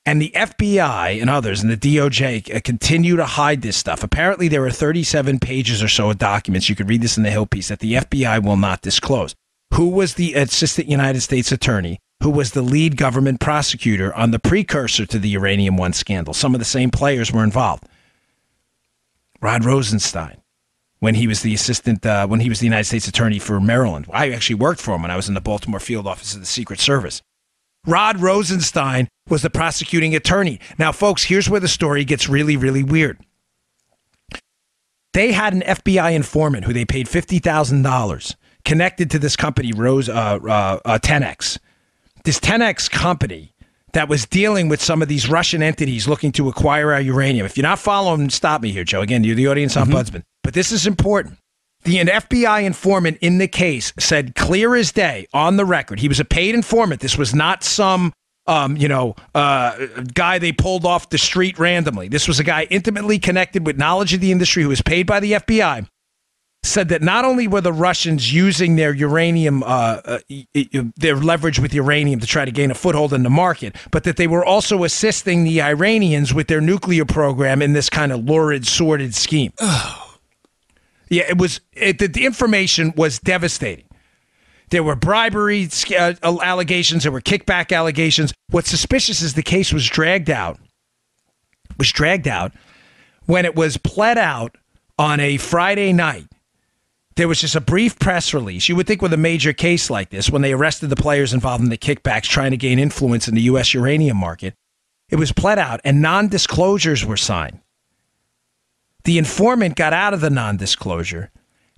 And the FBI and others and the DOJ continue to hide this stuff. Apparently, there are 37 pages or so of documents. You could read this in the Hill piece that the FBI will not disclose. Who was the Assistant United States Attorney? Who was the lead government prosecutor on the precursor to the Uranium One scandal? Some of the same players were involved. Rod Rosenstein, when he was the United States Attorney for Maryland. I actually worked for him when I was in the Baltimore field office of the Secret Service. Rod Rosenstein was the prosecuting attorney. Now, folks, here's where the story gets really, really weird. They had an FBI informant who they paid $50,000 connected to this company, 10X. This 10X company that was dealing with some of these Russian entities looking to acquire our uranium. If you're not following, stop me here, Joe. Again, you're the audience ombudsman. But this is important. An FBI informant in the case said clear as day on the record, he was a paid informant. This was not some, guy they pulled off the street randomly. This was a guy intimately connected with knowledge of the industry who was paid by the FBI. Said that not only were the Russians using their uranium, their leverage with uranium to try to gain a foothold in the market, but that they were also assisting the Iranians with their nuclear program in this kind of lurid, sordid scheme. Yeah, the information was devastating. There were bribery allegations. There were kickback allegations. What's suspicious is the case was dragged out when it was pled out on a Friday night. There was just a brief press release. You would think with a major case like this, when they arrested the players involved in the kickbacks trying to gain influence in the U.S. uranium market, it was pled out and non-disclosures were signed. The informant got out of the non-disclosure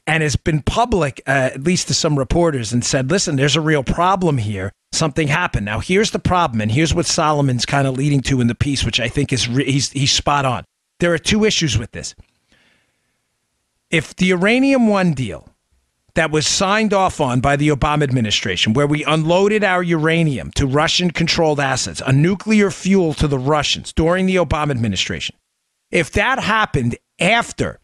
and has been public, at least to some reporters, and said, listen, there's a real problem here. Something happened. Now, here's the problem, and here's what Solomon's kind of leading to in the piece, which I think is he's spot on. There are two issues with this. If the Uranium One deal that was signed off on by the Obama administration, where we unloaded our uranium to Russian-controlled assets, a nuclear fuel to the Russians during the Obama administration, if that happened after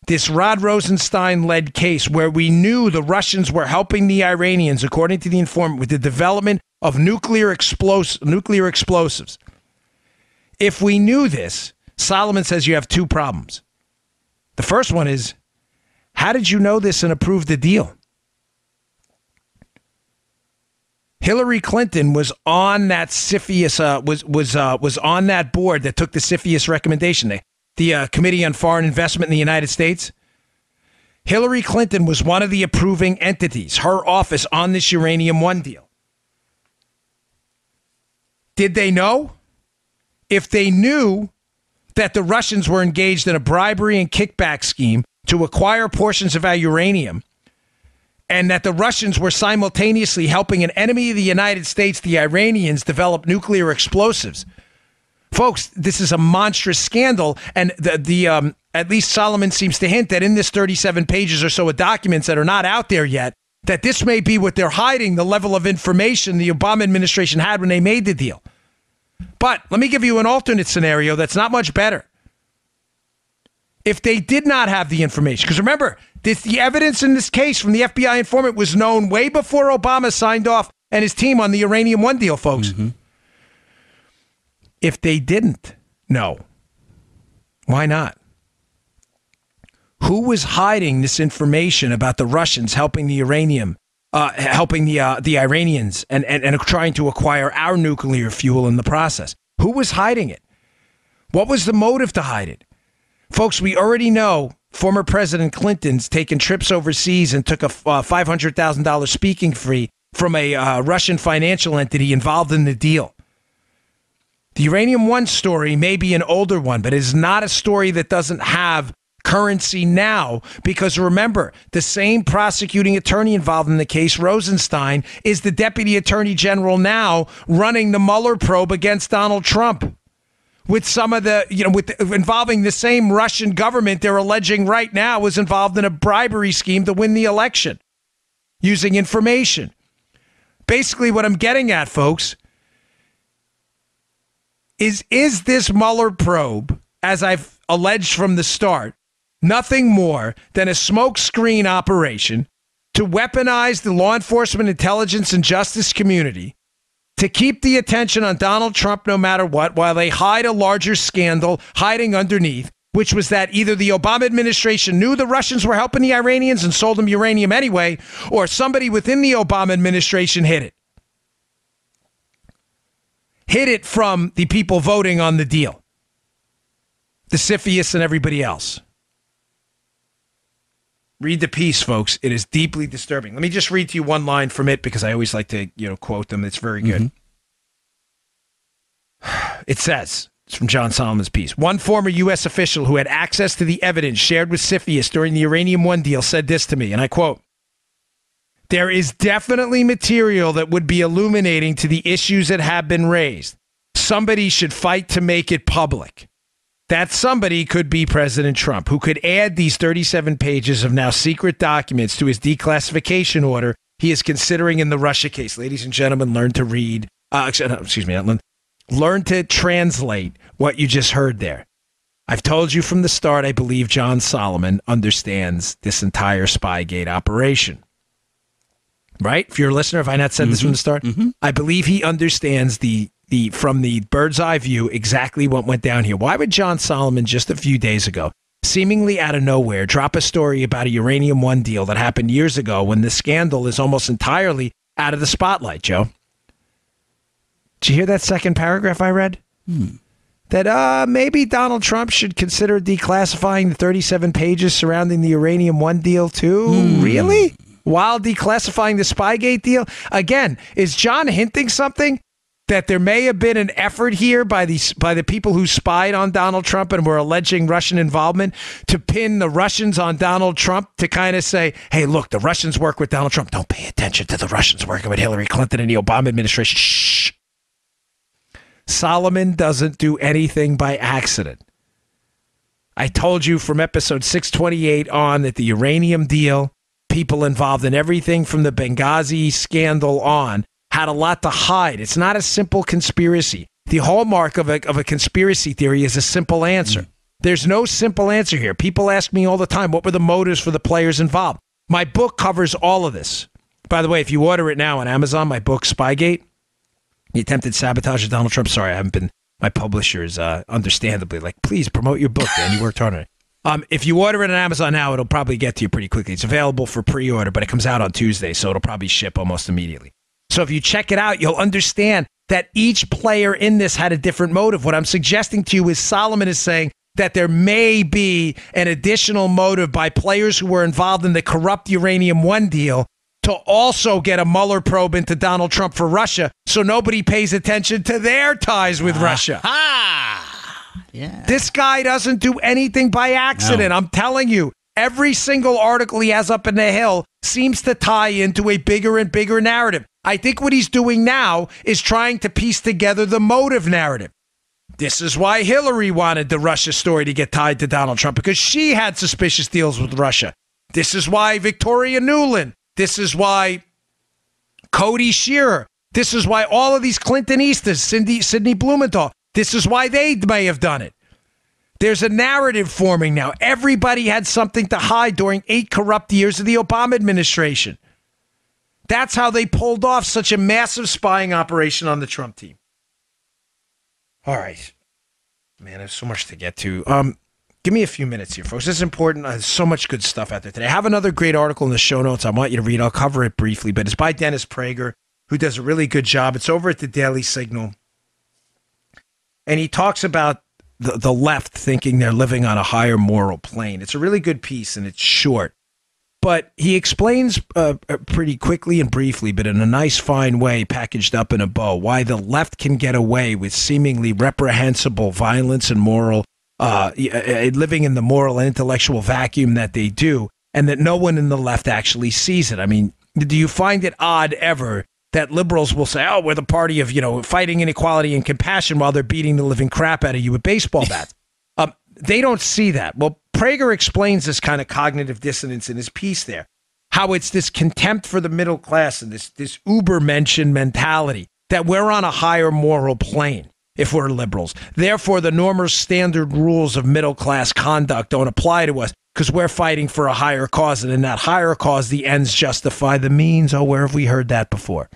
this Rod Rosenstein-led case where we knew the Russians were helping the Iranians, according to the informant, with the development of nuclear explosives, if we knew this, Solomon says you have two problems. The first one is, how did you know this and approve the deal? Hillary Clinton was on that CFIUS was on that board that took the CFIUS recommendation, the Committee on Foreign Investment in the United States. Hillary Clinton was one of the approving entities, her office on this Uranium One deal. Did they know? If they knew that the Russians were engaged in a bribery and kickback scheme to acquire portions of our uranium, and that the Russians were simultaneously helping an enemy of the United States, the Iranians, develop nuclear explosives. Folks, this is a monstrous scandal, and at least Solomon seems to hint that in this 37 pages or so of documents that are not out there yet, that this may be what they're hiding, the level of information the Obama administration had when they made the deal. But let me give you an alternate scenario that's not much better. If they did not have the information, because remember, the evidence in this case from the FBI informant was known way before Obama signed off and his team on the Uranium One deal, folks. Mm-hmm. If they didn't know, why not? Who was hiding this information about the Russians helping the uranium, helping the Iranians and trying to acquire our nuclear fuel in the process? Who was hiding it? What was the motive to hide it? Folks, we already know former President Clinton's taken trips overseas and took a $500,000 speaking fee from a Russian financial entity involved in the deal. The Uranium One story may be an older one, but it is not a story that doesn't have currency now, because remember, the same prosecuting attorney involved in the case, Rosenstein, is the deputy attorney general now running the Mueller probe against Donald Trump. With some of the, involving the same Russian government they're alleging right now was involved in a bribery scheme to win the election using information. Basically, what I'm getting at, folks, is this Mueller probe, as I've alleged from the start, nothing more than a smokescreen operation to weaponize the law enforcement, intelligence, and justice community to keep the attention on Donald Trump no matter what, while they hide a larger scandal hiding underneath, which was that either the Obama administration knew the Russians were helping the Iranians and sold them uranium anyway, or somebody within the Obama administration hid it. Hid it from the people voting on the deal, the CFIUS and everybody else. Read the piece, folks. It is deeply disturbing. Let me just read to you one line from it because I always like to, quote them. It's very good. Mm-hmm. It says, it's from John Solomon's piece. One former U.S. official who had access to the evidence shared with CFIUS during the Uranium One deal said this to me, and I quote, "There is definitely material that would be illuminating to the issues that have been raised. Somebody should fight to make it public. That somebody could be President Trump, who could add these 37 pages of now secret documents to his declassification order he is considering in the Russia case." Ladies and gentlemen, learn to read. Learn to translate what you just heard there. I've told you from the start, I believe John Solomon understands this entire Spygate operation. Right? If you're a listener, have I not said this from the start? Mm-hmm. I believe he understands from the bird's eye view exactly what went down here. Why would John Solomon just a few days ago, seemingly out of nowhere, drop a story about a Uranium One deal that happened years ago when the scandal is almost entirely out of the spotlight, Joe? Did you hear that second paragraph I read? That maybe Donald Trump should consider declassifying the 37 pages surrounding the Uranium One deal too? Really? While declassifying the Spygate deal? Again, is John hinting something? That there may have been an effort here by the people who spied on Donald Trump and were alleging Russian involvement to pin the Russians on Donald Trump to kind of say, hey, look, the Russians work with Donald Trump. Don't pay attention to the Russians working with Hillary Clinton and the Obama administration. Shh. Solomon doesn't do anything by accident. I told you from episode 628 on that the uranium deal, people involved in everything from the Benghazi scandal on, had a lot to hide. It's not a simple conspiracy. The hallmark of a conspiracy theory is a simple answer. There's no simple answer here. People ask me all the time, what were the motives for the players involved? My book covers all of this. By the way, if you order it now on Amazon, my book, Spygate, the attempted sabotage of Donald Trump. Sorry, I haven't been, my publishers, understandably, like, please promote your book, Dan. You worked hard on it. If you order it on Amazon now, it'll probably get to you pretty quickly. It's available for pre-order, but it comes out on Tuesday, so it'll probably ship almost immediately. So if you check it out, you'll understand that each player in this had a different motive. What I'm suggesting to you is Solomon is saying that there may be an additional motive by players who were involved in the corrupt Uranium One deal to also get a Mueller probe into Donald Trump for Russia so nobody pays attention to their ties with Russia. Yeah. This guy doesn't do anything by accident. No. I'm telling you. Every single article he has up in the Hill seems to tie into a bigger and bigger narrative. I think what he's doing now is trying to piece together the motive narrative. This is why Hillary wanted the Russia story to get tied to Donald Trump, because she had suspicious deals with Russia. This is why Victoria Nuland. This is why Cody Shearer. This is why all of these Clintonistas, Sidney Blumenthal, this is why they may have done it. There's a narrative forming now. Everybody had something to hide during 8 corrupt years of the Obama administration. That's how they pulled off such a massive spying operation on the Trump team. All right. Man, there's so much to get to. Give me a few minutes here, folks. This is important. There's so much good stuff out there today. I have another great article in the show notes I want you to read. I'll cover it briefly, but it's by Dennis Prager, who does a really good job. It's over at the Daily Signal. And he talks about the left thinking they're living on a higher moral plane. It's a really good piece, and it's short. But he explains pretty quickly and briefly, but in a nice, fine way, packaged up in a bow, why the left can get away with seemingly reprehensible violence and moral, living in the moral and intellectual vacuum that they do, and that no one in the left actually sees it. I mean, do you find it odd ever that liberals will say, oh, we're the party of, fighting inequality and compassion while they're beating the living crap out of you with baseball bats? They don't see that. Well, Prager explains this kind of cognitive dissonance in his piece there, how it's this contempt for the middle class and this uber-mention mentality that we're on a higher moral plane if we're liberals. Therefore, the normal standard rules of middle-class conduct don't apply to us because we're fighting for a higher cause, and in that higher cause, the ends justify the means. Oh, where have we heard that before?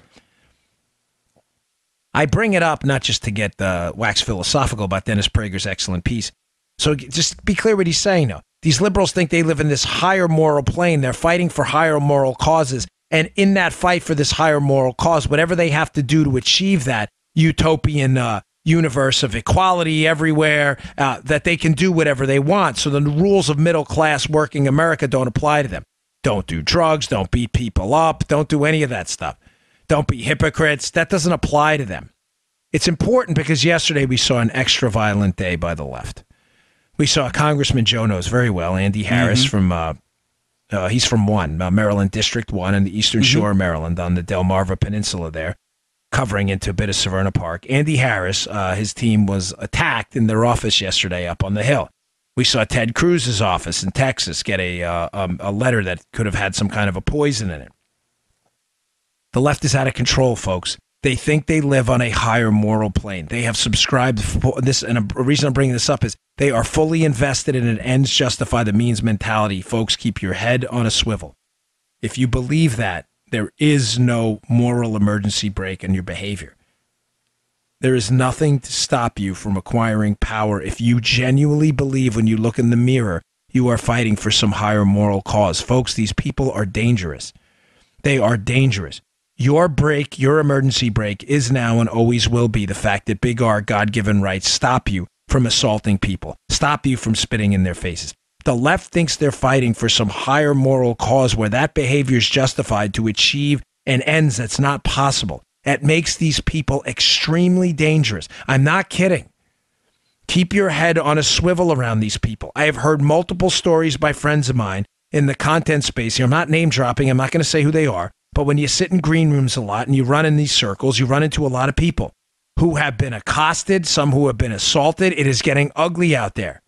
I bring it up not just to get wax philosophical about Dennis Prager's excellent piece. So just be clear what he's saying now. These liberals think they live in this higher moral plane. They're fighting for higher moral causes. And in that fight for this higher moral cause, whatever they have to do to achieve that utopian universe of equality everywhere, that they can do whatever they want. So the rules of middle class working America don't apply to them. Don't do drugs. Don't beat people up. Don't do any of that stuff. Don't be hypocrites. That doesn't apply to them. It's important because yesterday we saw an extra violent day by the left. We saw Congressman Joe knows very well, Andy Harris from, he's from Maryland District 1 in the Eastern Shore of Maryland on the Delmarva Peninsula there, covering into a bit of Severna Park. Andy Harris, his team was attacked in their office yesterday up on the Hill. We saw Ted Cruz's office in Texas get a letter that could have had some kind of a poison in it. The left is out of control, folks. They think they live on a higher moral plane. They have subscribed this, and a reason I'm bringing this up is they are fully invested in an ends justify the means mentality. Folks, keep your head on a swivel. If you believe that, there is no moral emergency brake in your behavior. There is nothing to stop you from acquiring power if you genuinely believe when you look in the mirror you are fighting for some higher moral cause. Folks, these people are dangerous. They are dangerous. Your brake, your emergency brake is now and always will be the fact that big R God-given rights stop you from assaulting people, stop you from spitting in their faces. The left thinks they're fighting for some higher moral cause where that behavior is justified to achieve an ends that's not possible. That makes these people extremely dangerous. I'm not kidding. Keep your head on a swivel around these people. I have heard multiple stories by friends of mine in the content space here. I'm not name dropping. I'm not going to say who they are. But when you sit in green rooms a lot and you run in these circles, you run into a lot of people who have been accosted, some who have been assaulted. It is getting ugly out there.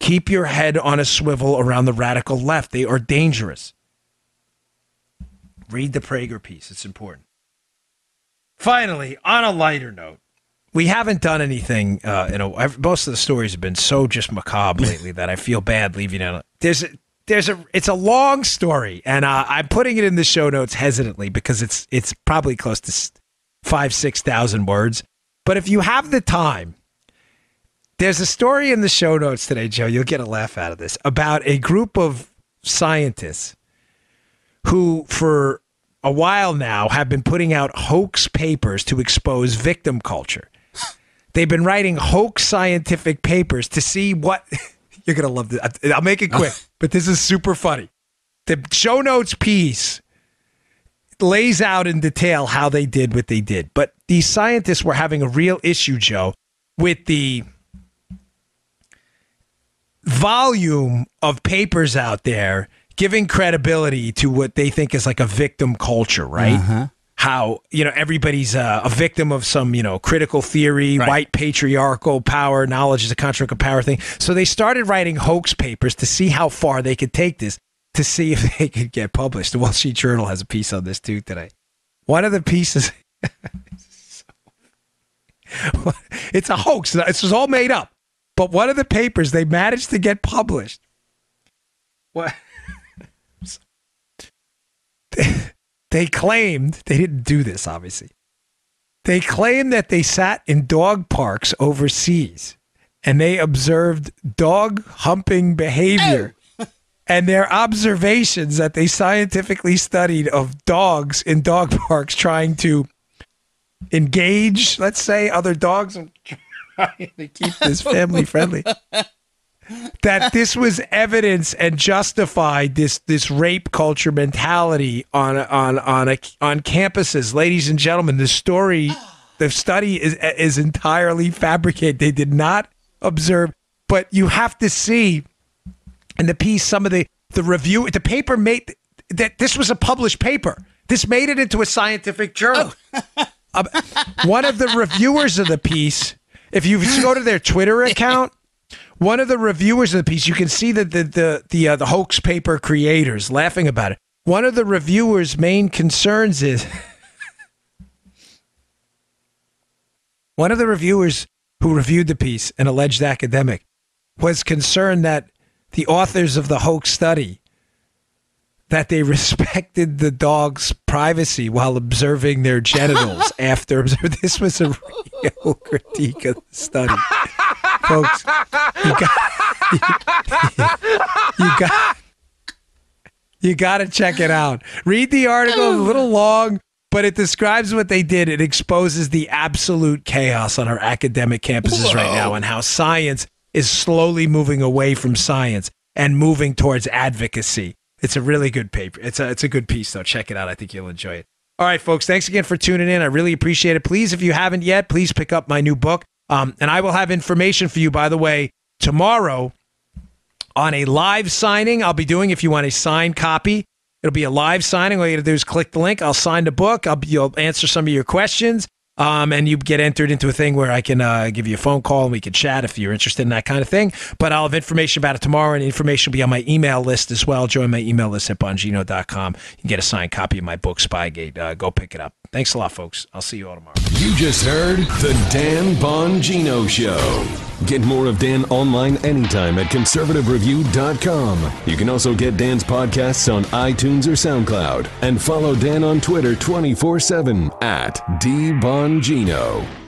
Keep your head on a swivel around the radical left. They are dangerous. Read the Prager piece. It's important. Finally, on a lighter note, we haven't done anything. Most of the stories have been so just macabre lately that I feel bad leaving it. It's a long story, and I'm putting it in the show notes hesitantly because it's probably close to 5,000-6,000 words. But if you have the time, there's a story in the show notes today, Joe. You'll get a laugh out of this about a group of scientists who, for a while now, have been putting out hoax papers to expose victim culture. They've been writing hoax scientific papers to see what. You're going to love this. I'll make it quick, but this is super funny. The show notes piece lays out in detail how they did what they did. But these scientists were having a real issue, Joe, with the volume of papers out there giving credibility to what they think is like a victim culture, right? Uh-huh. How, everybody's a victim of some, critical theory, white patriarchal power, knowledge is a construct of power thing. So they started writing hoax papers to see how far they could take this, to see if they could get published. The Wall Street Journal has a piece on this too today. One of the pieces, it's a hoax. This was all made up. But one of the papers, they managed to get published. What? They claimed, they didn't do this, obviously. They claimed that they sat in dog parks overseas and they observed dog humping behavior and their observations that they scientifically studied of dogs in dog parks trying to engage, let's say, other dogs and trying to keep this family friendly. That this was evidence and justified this rape culture mentality on campuses. Ladies and gentlemen, the study is entirely fabricated. They did not observe, but you have to see in the piece some of the review. The paper made that this was a published paper. This made it into a scientific journal. One of the reviewers of the piece, if you go to their Twitter account. One of the reviewers of the piece, you can see that the hoax paper creators laughing about it. One of the reviewers' main concerns is one of the reviewers who reviewed the piece, an alleged academic, was concerned that the authors of the hoax study, that they respected the dog's privacy while observing their genitals after observing. This was a real critique of the study. Folks, you got to check it out. Read the article, a little long, but it describes what they did. It exposes the absolute chaos on our academic campuses right now and how science is slowly moving away from science and moving towards advocacy. It's a really good paper. It's a good piece, though. Check it out. I think you'll enjoy it. All right, folks, thanks again for tuning in. I really appreciate it. Please, if you haven't yet, please pick up my new book. And I will have information for you, by the way, tomorrow on a live signing I'll be doing. If you want a signed copy, it'll be a live signing. All you got to do is click the link. I'll sign the book. You'll answer some of your questions. And you get entered into a thing where I can give you a phone call and we can chat if you're interested in that kind of thing. But I'll have information about it tomorrow, and information will be on my email list as well. Join my email list at Bongino.com. You can get a signed copy of my book, Spygate. Go pick it up. Thanks a lot, folks. I'll see you all tomorrow. You just heard The Dan Bongino Show. Get more of Dan online anytime at conservativereview.com. You can also get Dan's podcasts on iTunes or SoundCloud. And follow Dan on Twitter 24/7 at DBongino.